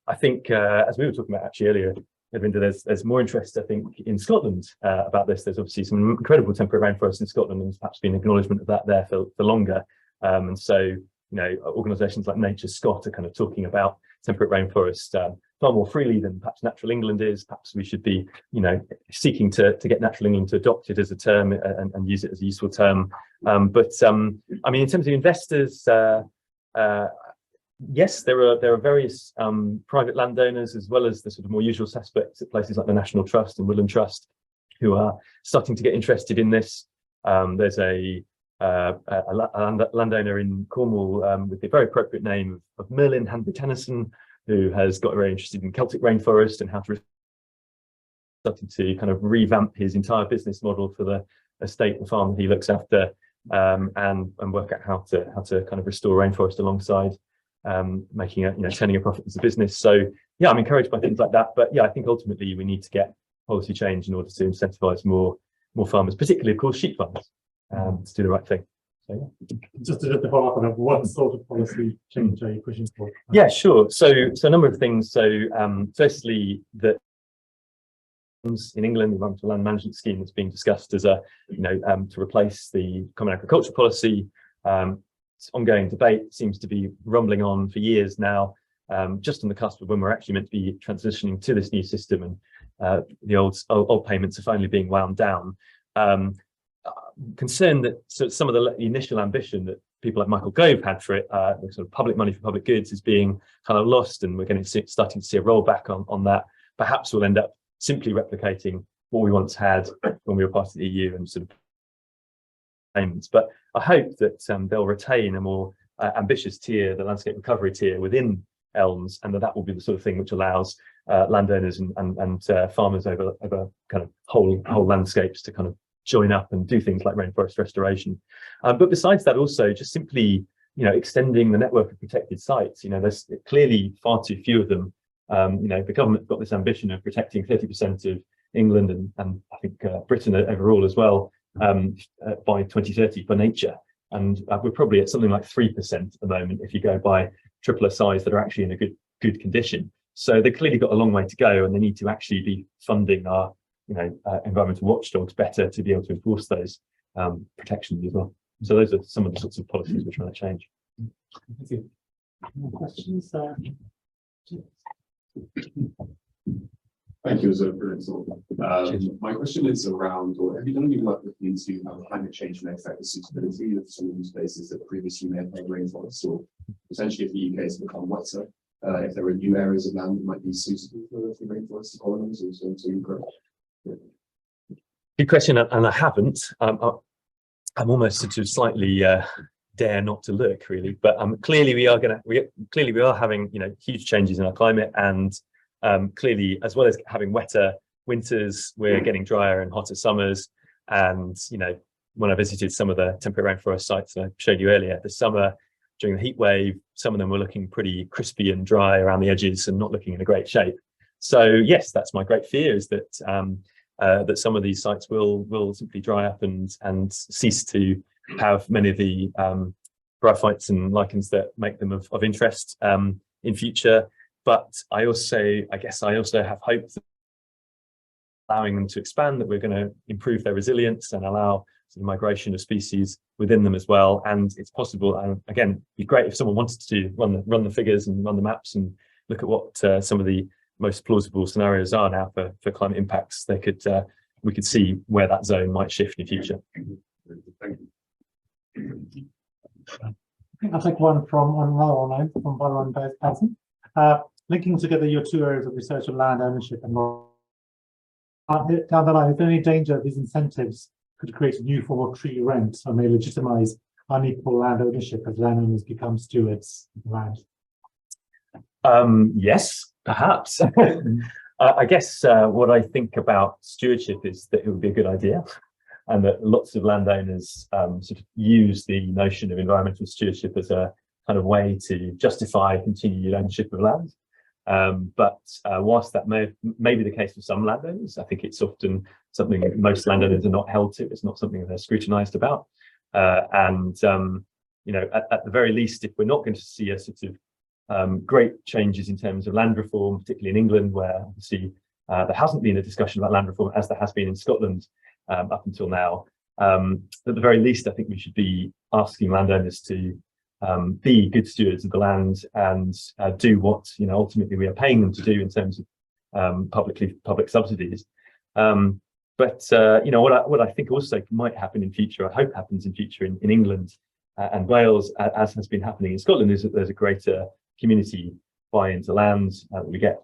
I think, as we were talking about actually earlier, Edwinda, there's more interest, I think, in Scotland about this. There's obviously some incredible temperate rainforests in Scotland, and there's perhaps been acknowledgement of that there for longer. And so, organisations like Nature Scot are kind of talking about temperate rainforests far more freely than perhaps Natural England is. Perhaps we should be, seeking to get Natural England to adopt it as a term and use it as a useful term. I mean, in terms of investors, yes, there are various private landowners, as well as the sort of more usual suspects at places like the National Trust and Woodland Trust, who are starting to get interested in this. There's a landowner in Cornwall with the very appropriate name of Merlin Hanby Tennyson, who has got very interested in Celtic rainforest and how to starting to kind of revamp his entire business model for the estate and farm that he looks after, and work out how to kind of restore rainforest alongside making turning a profit as a business. So yeah, I'm encouraged by things like that. But yeah, I think ultimately we need to get policy change in order to incentivize more farmers, particularly of course sheep farmers, to do the right thing. So, yeah. Just to follow up on that, what sort of policy change are you pushing for? Yeah, sure. So a number of things. So firstly, that in England, the environmental land management scheme that's being discussed as to replace the common agricultural policy. Ongoing debate seems to be rumbling on for years now, just on the cusp of when we're actually meant to be transitioning to this new system, and the old payments are finally being wound down. Concerned that some of the initial ambition that people like Michael Gove had for it, sort of public money for public goods, is being kind of lost, and we're starting to see a rollback on that. perhaps we'll end up simply replicating what we once had when we were part of the EU and sort of payments. But I hope that they'll retain a more ambitious tier, the landscape recovery tier within elms, and that will be the sort of thing which allows landowners and farmers over kind of whole landscapes to kind of join up and do things like rainforest restoration. But besides that, also just simply, extending the network of protected sites. There's clearly far too few of them. The government's got this ambition of protecting 30% of England and I think Britain overall as well by 2030 for nature. And we're probably at something like 3% at the moment if you go by triple size that are actually in a good condition. So they've clearly got a long way to go, and they need to actually be funding our environmental watchdogs better to be able to enforce those protections as well. So those are some of the sorts of policies we're trying to change. Thank you. More questions? Thank you, as a brilliant talk. My question is around, or have you done any work looking into how climate change may affect the suitability of some of these places that previously may have had rainforests, or potentially if the UK has become wetter, if there are new areas of land that might be suitable for rainforests to colonize or to grow? Good question, and I haven't. I'm almost sort of slightly dare not to look really, but clearly we are having huge changes in our climate, and clearly, as well as having wetter winters, we're getting drier and hotter summers. And when I visited some of the temperate rainforest sites I showed you earlier this summer during the heat wave, some of them were looking pretty crispy and dry around the edges and not looking in a great shape. So yes, that's my great fear, is that that some of these sites will simply dry up and cease to have many of the bryophytes and lichens that make them of interest in future. But I guess I also have hope that allowing them to expand, that we're going to improve their resilience and allow sort of migration of species within them as well. And it's possible, and again, it'd be great if someone wanted to run the figures and run the maps and look at what some of the most plausible scenarios are now for climate impacts. We could see where that zone might shift in future. Thank you. I think I'll take one from online from Byron Patterson. Linking together your two areas of research on land ownership and more down the line, is there any danger these incentives could create a new form of tree rent or may legitimize unequal land ownership as landowners become stewards of land? Yes, perhaps. I guess what I think about stewardship is that it would be a good idea, and that lots of landowners sort of use the notion of environmental stewardship as a kind of way to justify continued ownership of land. But whilst that may be the case for some landowners, I think it's often something that most landowners are not held to. It's not something that they're scrutinised about. At the very least, if we're not going to see a sort of great changes in terms of land reform, particularly in England, where obviously there hasn't been a discussion about land reform as there has been in Scotland up until now. At the very least, I think we should be asking landowners to be good stewards of the land and do what ultimately we are paying them to do in terms of public subsidies. But what I think also might happen in future, I hope happens in future in England and Wales, as has been happening in Scotland, is that there's a greater community buy-in to land. We get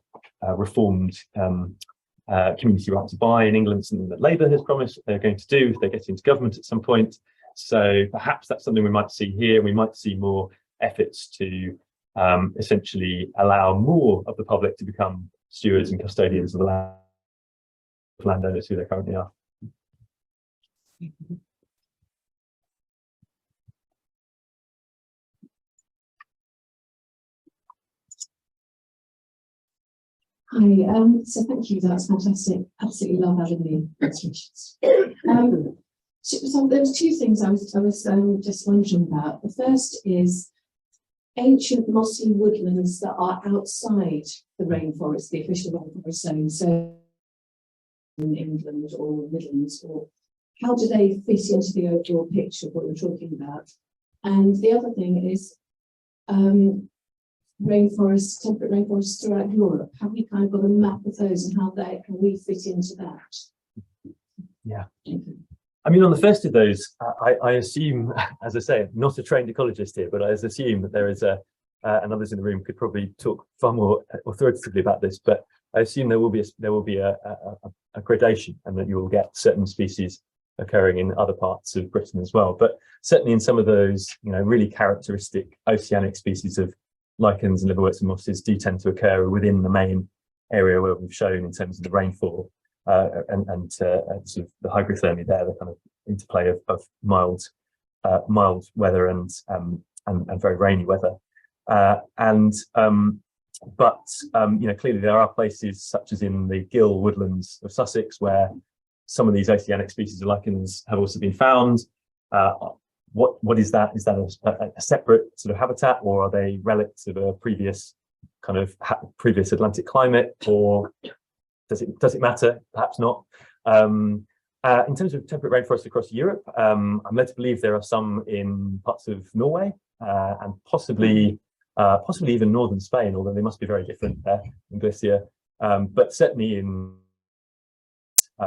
reformed community right to buy in England, something that Labour has promised that they're going to do if they get into government at some point. So perhaps that's something we might see here. We might see more efforts to essentially allow more of the public to become stewards and custodians of the land, landowners who they currently are. Hi, so thank you, that's fantastic. Absolutely love having the presentations. So there was two things I was just wondering about. The first is ancient mossy woodlands that are outside the rainforest, the official rainforest zone, so in England or Midlands, or how do they fit into the overall picture of what you're talking about? And the other thing is rainforests, temperate rainforests throughout Europe. Have we kind of got a map of those and how can we fit into that? Yeah. I mean, on the first of those, I assume, as I say, not a trained ecologist here, but I assume that there is and others in the room could probably talk far more authoritatively about this, but I assume there will be a gradation, and that you will get certain species occurring in other parts of Britain as well. But certainly in some of those, really characteristic oceanic species of lichens and liverworts and mosses do tend to occur within the main area where we've shown in terms of the rainfall and sort of the hygrothermy there, the kind of interplay of mild weather and very rainy weather. But clearly there are places such as in the gill woodlands of Sussex where some of these oceanic species of lichens have also been found. What is that? Is that a separate sort of habitat, or are they relics of a previous kind of previous Atlantic climate, or does it matter? Perhaps not. In terms of temperate rainforests across Europe, I'm led to believe there are some in parts of Norway and possibly even northern Spain, although they must be very different there in Galicia. But certainly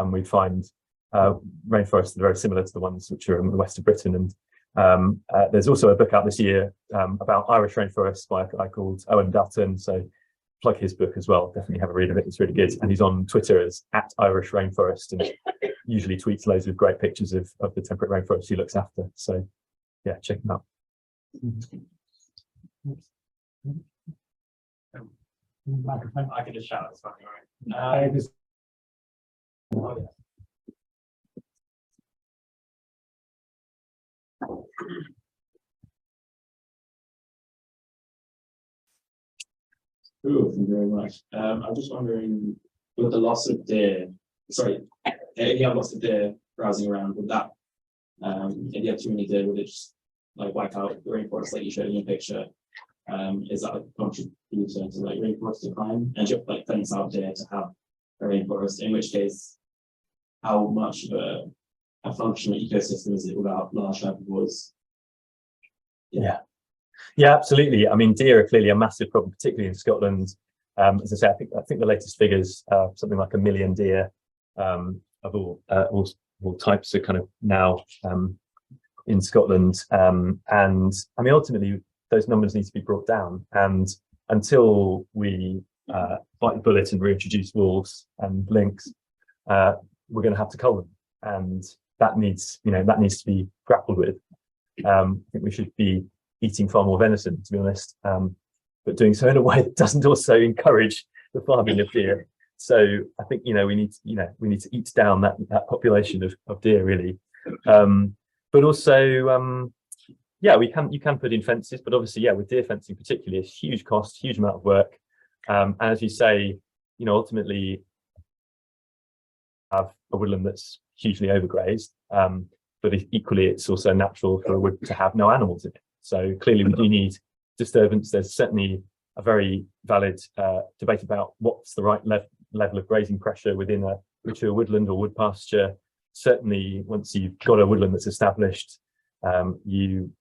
we find rainforests that are very similar to the ones which are in the west of Britain. And there's also a book out this year about Irish rainforests by a guy called Owen Dutton. So plug his book as well. Definitely have a read of it. It's really good. And he's on Twitter as @IrishRainforest, and usually tweets loads of great pictures of the temperate rainforest he looks after. So yeah, check him out. I can just shout, it's fine, all right. Cool, thank you very much. I'm just wondering, with the loss of deer, if you have lots of deer browsing around, would that, if you have too many deer, would it just like wipe out the rainforest like you showed in your picture? Is that a contributor to like rainforest decline? And you have like fence out deer to have a rainforest, in which case, how much of a functional ecosystem is it without large herbivores? Yeah, absolutely. I mean, deer are clearly a massive problem, particularly in Scotland. As I say, I think the latest figures are something like 1 million deer of all types are kind of now in Scotland. And I mean, ultimately, those numbers need to be brought down. And until we bite the bullet and reintroduce wolves and lynx, we're going to have to cull them, and that needs to be grappled with. I think we should be eating far more venison, to be honest, but doing so in a way that doesn't also encourage the farming of deer. So I think we need to eat down that population of deer, really. But also, you can put in fences, but obviously, with deer fencing particularly, it's huge cost, huge amount of work. And as you say, ultimately have a woodland that's hugely overgrazed, but equally it's also natural for a wood to have no animals in it. So clearly we do need disturbance. There's certainly a very valid debate about what's the right level of grazing pressure within a mature woodland or wood pasture. Certainly once you've got a woodland that's established, you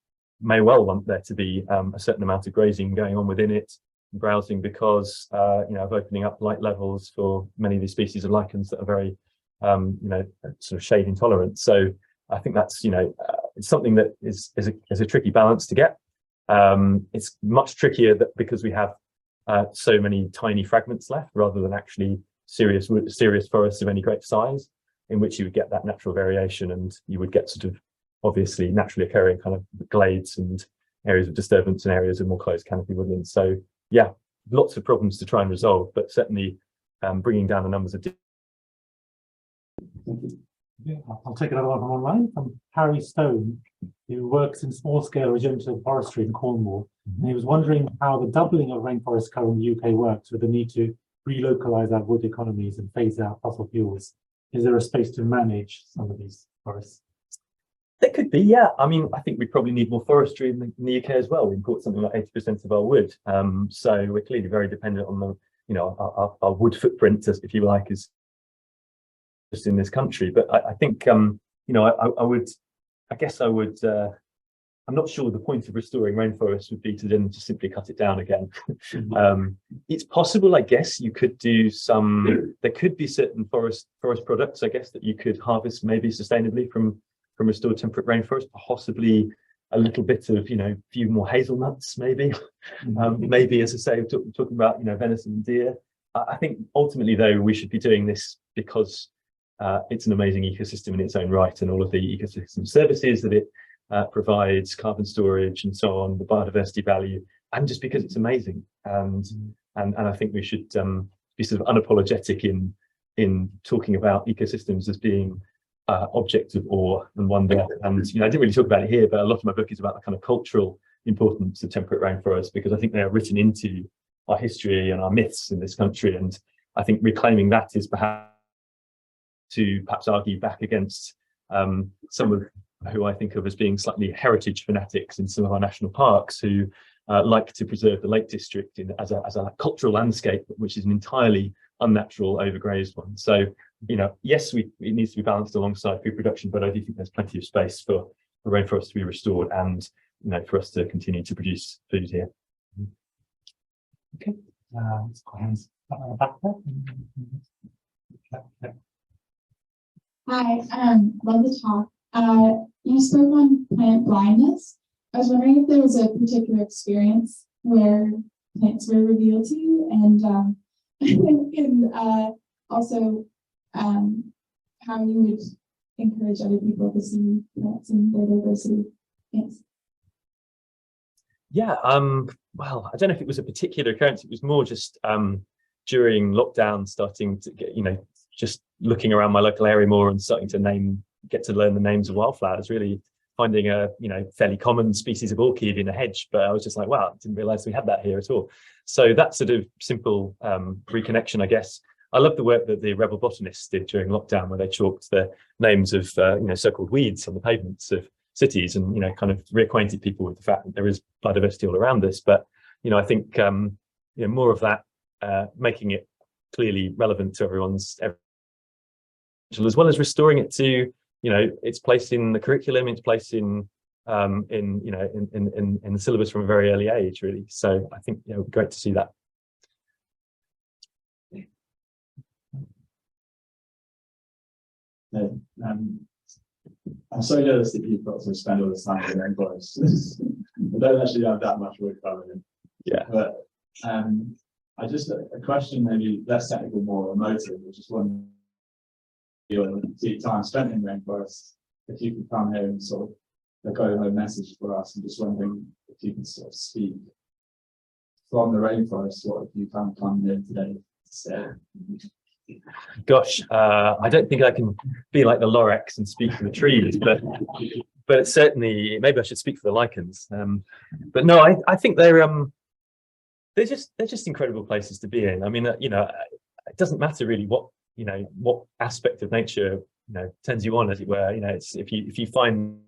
may well want there to be a certain amount of grazing going on within it, browsing, because of opening up light levels for many of these species of lichens that are very sort of shade intolerant. So I think that's it's something that is a tricky balance to get. It's much trickier because we have so many tiny fragments left, rather than actually serious forests of any great size, in which you would get that natural variation, and you would get sort of obviously naturally occurring kind of glades and areas of disturbance and areas of more closed canopy woodlands. So yeah, lots of problems to try and resolve, but certainly bringing down the numbers of. Yeah, I'll take another one from online from Harry Stone, who works in small-scale regenerative forestry in Cornwall. And he was wondering how the doubling of rainforest cover in the UK works with the need to relocalize our wood economies and phase out fossil fuels. Is there a space to manage some of these forests? There could be, yeah. I mean, I think we probably need more forestry in the UK as well. We import something like 80% of our wood. So we're clearly very dependent on the, our wood footprint, if you like, is just in this country. But I think I'm not sure the point of restoring rainforests would be to then just simply cut it down again. It's possible, I guess, you could do there could be certain forest products, I guess, that you could harvest maybe sustainably from restored temperate rainforest, possibly a little bit of, few more hazelnuts, maybe. Maybe, as I say, talking about, venison and deer. I think ultimately, though, we should be doing this because it's an amazing ecosystem in its own right, and all of the ecosystem services that it provides, carbon storage and so on, the biodiversity value, and just because it's amazing. And I think we should be sort of unapologetic in talking about ecosystems as being objects of awe and wonder. And I didn't really talk about it here, but a lot of my book is about the kind of cultural importance of temperate rainforests, because I think they are written into our history and our myths in this country. And I think reclaiming that is perhaps argue back against some of who I think of as being slightly heritage fanatics in some of our national parks, who like to preserve the Lake District as a cultural landscape, which is an entirely unnatural, overgrazed one. So, yes, it needs to be balanced alongside food production, but I do think there's plenty of space for rainforests to be restored and for us to continue to produce food here. Okay. Back there. Hi, love the talk. You spoke on plant blindness. I was wondering if there was a particular experience where plants were revealed to you, and also how you would encourage other people to see plants and their diversity. Thanks. Yeah, well, I don't know if it was a particular occurrence. It was more just during lockdown, starting to get, just looking around my local area more and starting to get to learn the names of wildflowers, really finding a, fairly common species of orchid in a hedge. But I was just like, wow, I didn't realize we had that here at all. So that sort of simple reconnection, I guess. I love the work that the rebel botanists did during lockdown, where they chalked the names of, so-called weeds on the pavements of cities, and kind of reacquainted people with the fact that there is biodiversity all around us. But I think more of that, making it clearly relevant to everyone's, as well as restoring it to its place in the curriculum, its place in the syllabus from a very early age, really. So I think it would be great to see that. I'm so jealous that you've got to spend all this time in rainforests. I don't actually have that much work covering. Yeah. But I just a question, maybe less technical, more emotive, which is one your time spent in rainforests. If you could come here and sort of go home message for us, and just wondering if you could sort of speak from the rainforest. What have you come here today to say? Gosh, I don't think I can be like the Lorax and speak for the trees, but certainly maybe I should speak for the lichens. But no, I think they're just incredible places to be in. I mean, it doesn't matter really what aspect of nature turns you on, as it were. It's if you find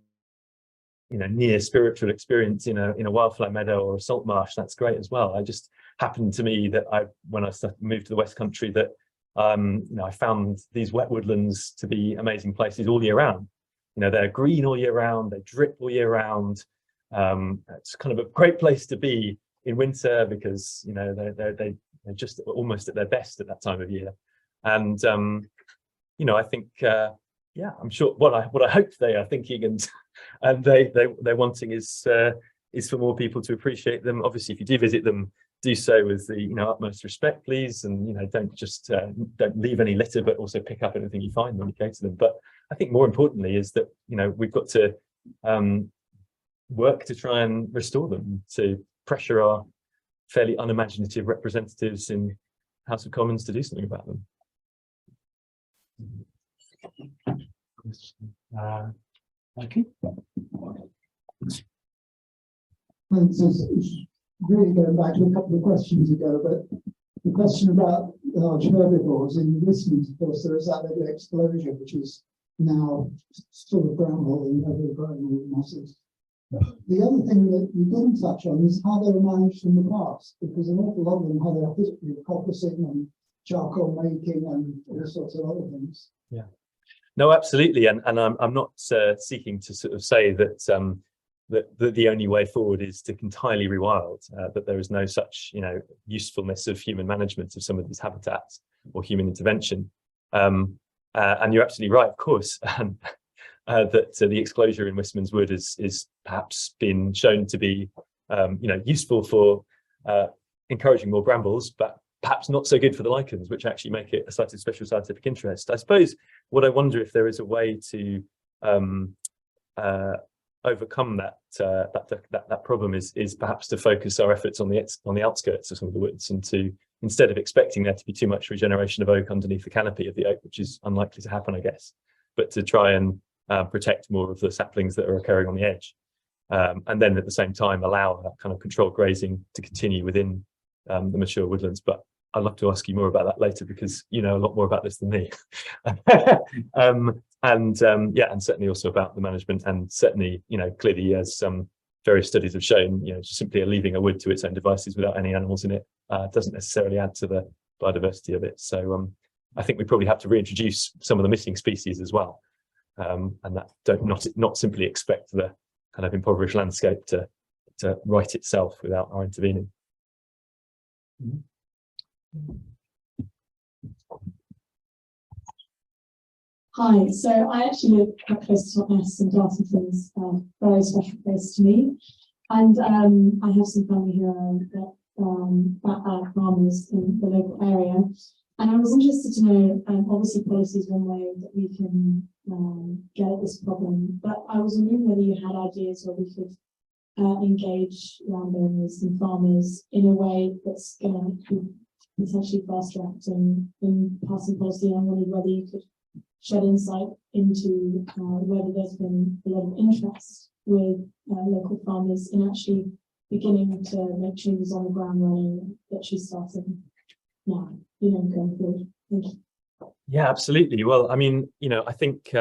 near spiritual experience in a wildflower meadow or a salt marsh, that's great as well. It just happened to me that when I moved to the West Country, that I found these wet woodlands to be amazing places all year round. They're green all year round, they drip all year round. It's kind of a great place to be in winter, because they're just almost at their best at that time of year. And I think I'm sure what I hope they are thinking and they're wanting is for more people to appreciate them. Obviously, if you do visit them, do so with the utmost respect, please, and don't just don't leave any litter, but also pick up anything you find when you go to them. But I think more importantly is that we've got to work to try and restore them, to pressure our fairly unimaginative representatives in House of Commons to do something about them. Okay. Thanks. It's really going back to a couple of questions ago, but the question about large herbivores in listeners, of course, there is that little explosion, which is now sort of bramble and overgrown with mosses. The other thing that you didn't touch on is how they were managed in the past, because an awful lot of them had a history of coppicing and charcoal making and all sorts of other things. Yeah, no, absolutely, and I'm not seeking to sort of say that that the only way forward is to entirely rewild, that there is no such usefulness of human management of some of these habitats or human intervention. And you're absolutely right, of course, that the exclosure in Wistman's Wood is perhaps been shown to be useful for encouraging more brambles, but perhaps not so good for the lichens, which actually make it a site of special scientific interest. I suppose what I wonder if there is a way to overcome that problem is perhaps to focus our efforts on the outskirts of some of the woods, and to, instead of expecting there to be too much regeneration of oak underneath the canopy of the oak, which is unlikely to happen, I guess, but to try and protect more of the saplings that are occurring on the edge. And then at the same time allow that kind of controlled grazing to continue within the mature woodlands. But I'd love to ask you more about that later, because you know a lot more about this than me. And certainly also about the management, and certainly, you know, clearly, as some various studies have shown, you know, just simply leaving a wood to its own devices without any animals in it doesn't necessarily add to the biodiversity of it. So I think we probably have to reintroduce some of the missing species as well, and that not simply expect the kind of impoverished landscape to right itself without our intervening. Hi, so I actually live quite close to Totnes, and Dartmoor's a very special place to me. And I have some family who are farmers in the local area. And I was interested to know, obviously policy is one way that we can get at this problem, but I was wondering whether you had ideas where we could engage landowners and farmers in a way that's going to be potentially fast acting in passing policy. And I wondered whether you could shed insight into whether there's been a lot of interest with local farmers in actually beginning to make changes on the ground running that she's starting now, you know, going forward. Thank you. Yeah, absolutely. Well, I mean, you know, I think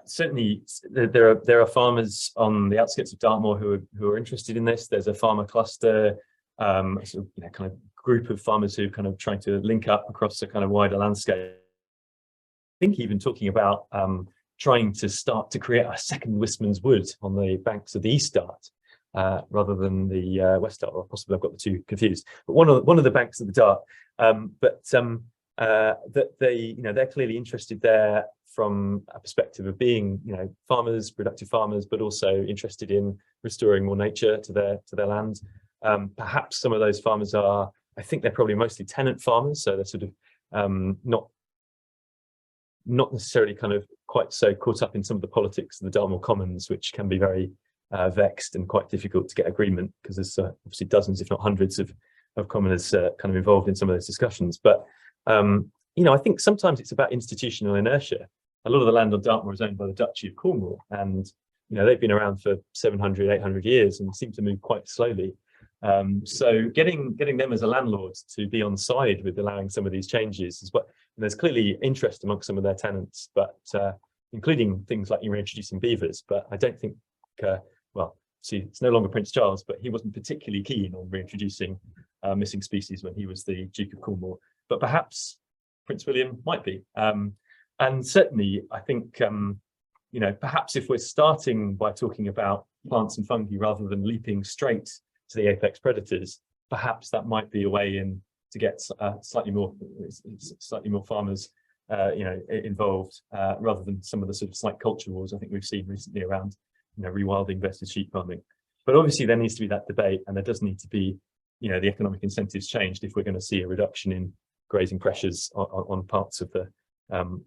certainly there are farmers on the outskirts of Dartmoor who are interested in this. There's a farmer cluster, sort of, you know, kind of group of farmers who are kind of trying to link up across a kind of wider landscape. I think even talking about trying to start to create a second Wistman's Wood on the banks of the East Dart, rather than the West Dart, or possibly I've got the two confused. But one of the banks of the Dart. That they, you know, they're clearly interested there from a perspective of being, you know, farmers, productive farmers, but also interested in restoring more nature to their land. Perhaps some of those farmers are, I think they're probably mostly tenant farmers, so they're sort of not necessarily kind of quite so caught up in some of the politics of the Dartmoor Commons, which can be very vexed and quite difficult to get agreement, because there's obviously dozens, if not hundreds, of commoners kind of involved in some of those discussions. But you know, I think sometimes it's about institutional inertia. A lot of the land on Dartmoor is owned by the Duchy of Cornwall, and you know, they've been around for 700, 800 years and seem to move quite slowly. So getting them as a landlord to be on side with allowing some of these changes is what, and there's clearly interest amongst some of their tenants, but including things like reintroducing beavers. But I don't think, well, see, it's no longer Prince Charles, but he wasn't particularly keen on reintroducing missing species when he was the Duke of Cornwall. But perhaps Prince William might be. And certainly, I think, you know, perhaps if we're starting by talking about plants and fungi rather than leaping straight to the apex predators, perhaps that might be a way in to get slightly more farmers, you know, involved, rather than some of the sort of slight culture wars I think we've seen recently around, you know, rewilding versus sheep farming. But obviously there needs to be that debate, and there does need to be, you know, the economic incentives changed if we're going to see a reduction in grazing pressures on parts of the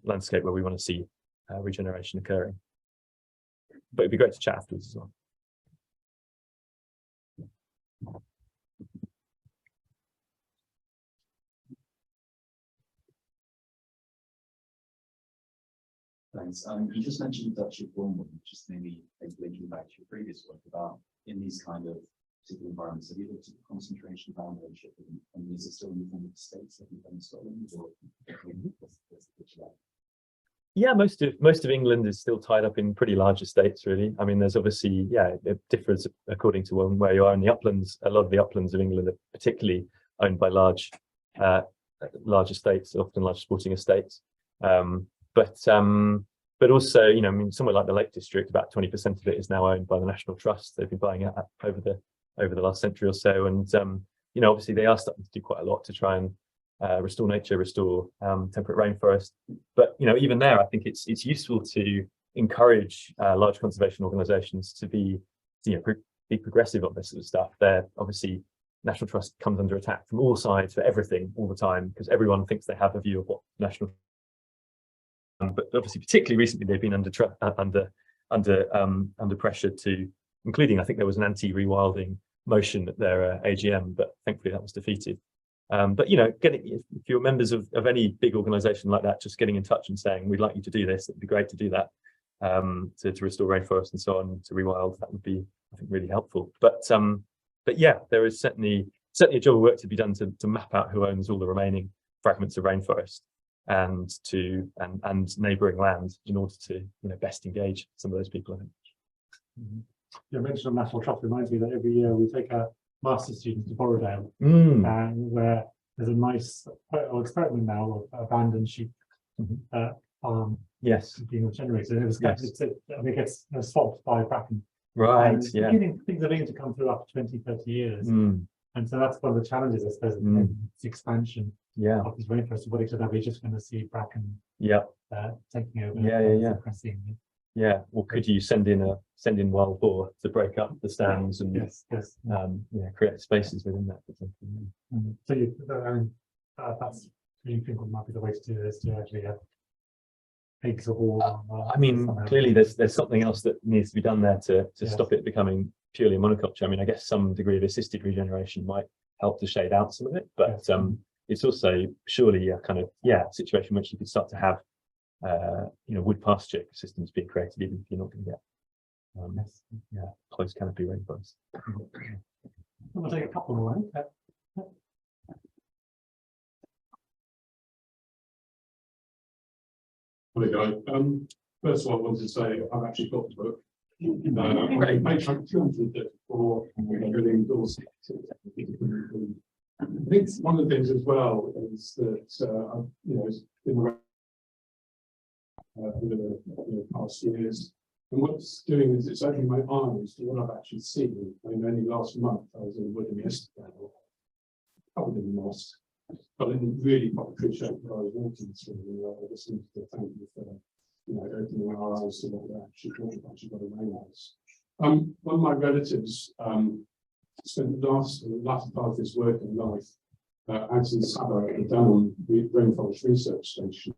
landscape where we want to see regeneration occurring. But it'd be great to chat afterwards as well. Thanks. You just mentioned the Duchy of Cornwall, just maybe linking back to your previous work about in these kind of particular environments. Have you looked at the concentration of land ownership, and is it still in the form of the states that we've done in Scotland, or what's the picture like? Yeah, most of England is still tied up in pretty large estates, really. I mean, there's obviously, yeah, it differs according to where you are in the uplands. A lot of the uplands of England are particularly owned by large estates, often large sporting estates. But also, you know, I mean, somewhere like the Lake District, about 20% of it is now owned by the National Trust. They've been buying it up over the last century or so, and you know, obviously they are starting to do quite a lot to try and restore nature, restore temperate rainforest. But you know, even there, I think it's useful to encourage large conservation organisations to be, you know, be progressive on this sort of stuff. They're obviously National Trust comes under attack from all sides for everything all the time, because everyone thinks they have a view of what National but obviously particularly recently they've been under pressure to, including I think there was an anti-rewilding motion at their AGM, but thankfully that was defeated. But you know, if you're members of any big organization like that, just getting in touch and saying we'd like you to do this, it'd be great to do that, to restore rainforests and so on, to rewild, that would be, I think, really helpful. But yeah, there is certainly a job of work to be done to map out who owns all the remaining fragments of rainforest and neighbouring land in order to, you know, best engage some of those people, I think. Mm-hmm. Your mention of National Trust reminds me that every year we take our master's students to Borrowdale, where there's a nice experiment now of abandoned sheep farm being regenerated. And it was it gets swamped by bracken. Right. And things are beginning to come through after 20, 30 years. And so that's one of the challenges, I suppose, it's expansion of these rainforests. To what extent are we just going to see bracken taking over? Suppressing. Yeah, or could you send in wild boar to break up the stands and create spaces within that? So that's you think what might be the way to do this, to actually have pigs or boar? I mean, clearly there's something else that needs to be done there to stop it becoming purely monoculture. I mean, I guess some degree of assisted regeneration might help to shade out some of it, but it's also surely a kind of situation which you could start to have you know, wood pasture systems being created, even if you're not going to get closed canopy rainforests. We'll take a couple more. Hi, Guy. First of all, I wanted to say I've actually got the book. Page 234, really endorsed it. I think one of the things as well is that you know, it's been around for the past years, and what's doing is it's opening my eyes to what I've actually seen. I mean, only last month I was in the wood yesterday, covered in moss, but I didn't really quite appreciate what I was walking through. I just wanted to thank you for, you know, opening our eyes to what we're actually talking about. Actually got a rainhouse. One of my relatives spent the latter part of his working life out in Saba at the Devon Rainforest Research Station.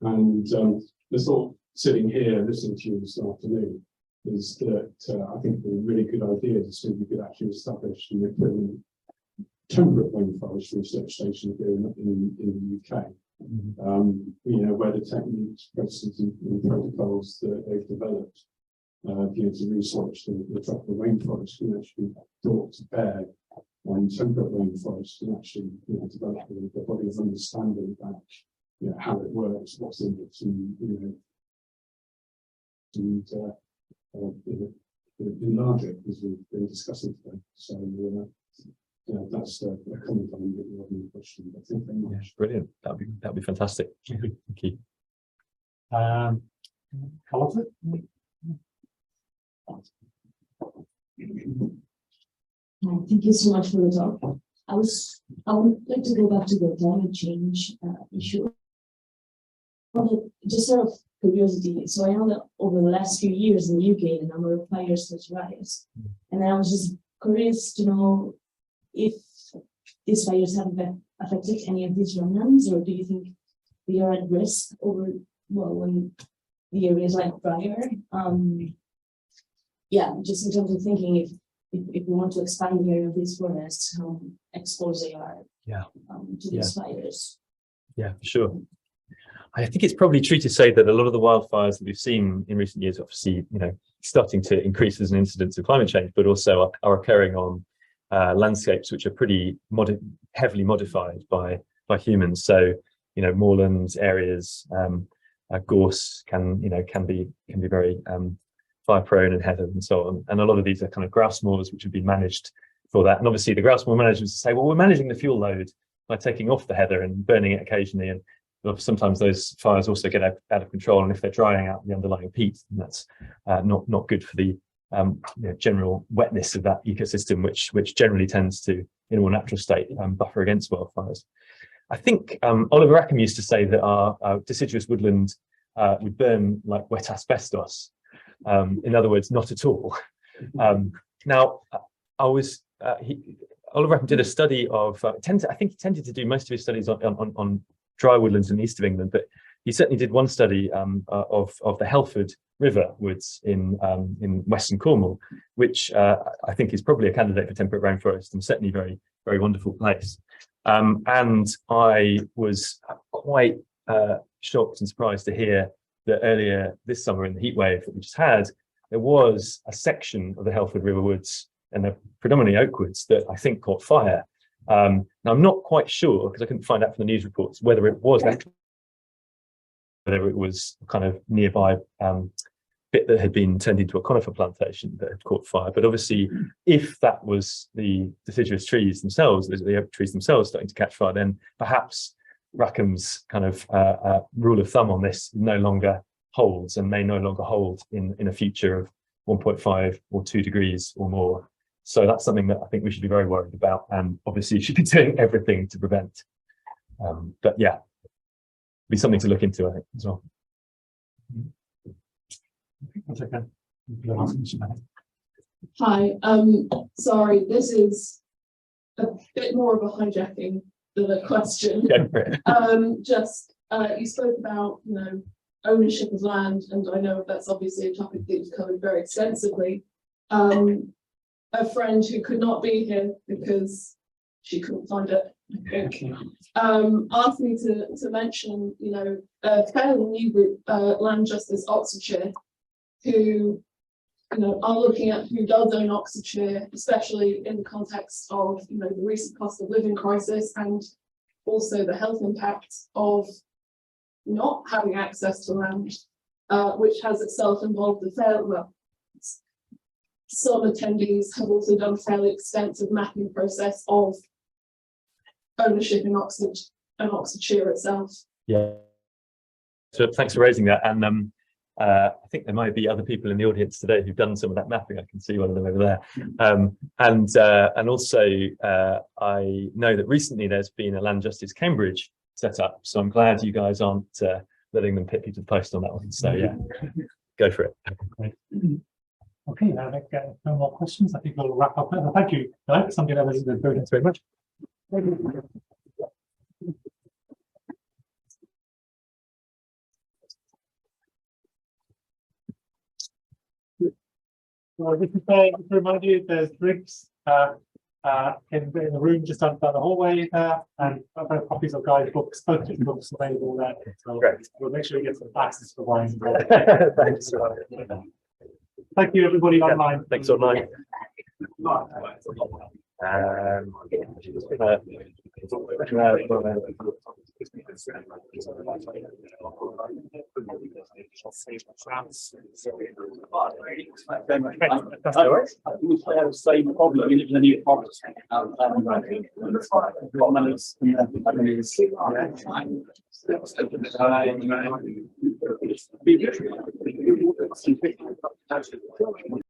And the thought, sitting here listening to you this afternoon, is that I think it'd be a really good idea to see if we could actually establish an equivalent temperate rainforest research station here in the UK. You know, where the techniques, processes, and protocols that they've developed to research the tropical rainforest can actually be brought to bear on temperate rainforest, and actually, you know, develop the body of understanding about, you know, how it works, what's in it, and, you know, and enlarge it, as we've been discussing today. So that's a comment on the question. But thank you very much. Brilliant. That'd be fantastic. Thank you. Arthur? Thank you so much for the talk. I would like to go back to the climate change issue. Just sort of curiosity. So I know that over the last few years in the UK, the number of fires has rise, and I was just curious to know if these fires have affected any of these remnants, or do you think they are at risk over, well, when the areas like drier? Just in terms of thinking if we want to expand the area of these forests, how exposed they are to these fires. Yeah, for sure. I think it's probably true to say that a lot of the wildfires that we've seen in recent years, obviously, you know, starting to increase as an incidence of climate change, but also are occurring on landscapes which are pretty heavily modified by humans. So, you know, moorland areas, gorse can be very fire prone, and heather and so on. And a lot of these are kind of grouse moors which have been managed for that. And obviously the grouse moor managers say, well, we're managing the fuel load by taking off the heather and burning it occasionally. And sometimes those fires also get out of control, and if they're drying out the underlying peat, then that's not good for the general wetness of that ecosystem, which generally tends to, in a more natural state, buffer against wildfires. I think Oliver Rackham used to say that our deciduous woodland would burn like wet asbestos. In other words, not at all. Now, Oliver Rackham did a study of, I think he tended to do most of his studies on dry woodlands in the east of England, but he certainly did one study of the Helford River woods in Western Cornwall, which I think is probably a candidate for temperate rainforest and certainly very, very wonderful place. And I was quite shocked and surprised to hear that earlier this summer in the heat wave that we just had, there was a section of the Helford River woods and they're predominantly oak woods that I think caught fire. Now I'm not quite sure because I couldn't find out from the news reports whether it was actually, whether it was kind of nearby bit that had been turned into a conifer plantation that had caught fire. But obviously, if that was the deciduous trees themselves, the oak trees themselves starting to catch fire, then perhaps Rackham's kind of rule of thumb on this no longer holds and may no longer hold in a future of 1.5 or 2 degrees or more. So that's something that I think we should be very worried about, and obviously should be doing everything to prevent. But yeah, be something to look into, I think, as well. Hi, sorry, this is a bit more of a hijacking than a question. You spoke about, ownership of land, and I know that's obviously a topic that you've covered very extensively. A friend who could not be here because she couldn't find it, I think, asked me to mention, a fairly new group, Land Justice Oxfordshire, who are looking at who does own Oxfordshire, especially in the context of the recent cost of living crisis and also the health impact of not having access to land, which has itself involved some attendees have also done a fairly extensive mapping process of ownership in Oxfordshire itself. Yeah. So thanks for raising that. And I think there might be other people in the audience today who've done some of that mapping. I can see one of them over there. And also I know that recently there's been a Land Justice Cambridge set up. So I'm glad you guys aren't letting them pick you to the post on that one. So yeah, go for it. Great. Okay, now let's get no more questions. I think we'll wrap up. Thank you, Guy. Something that was very Thanks very much. Well, this is to remind you, there's drinks in the room just down the hallway there, and other copies of Guy's books, both books available there. So Great. we'll make sure we get some access to wine. Thanks. Thank you, everybody online. Thanks online. That's all right. I think we have the same problem. We live in a new forest.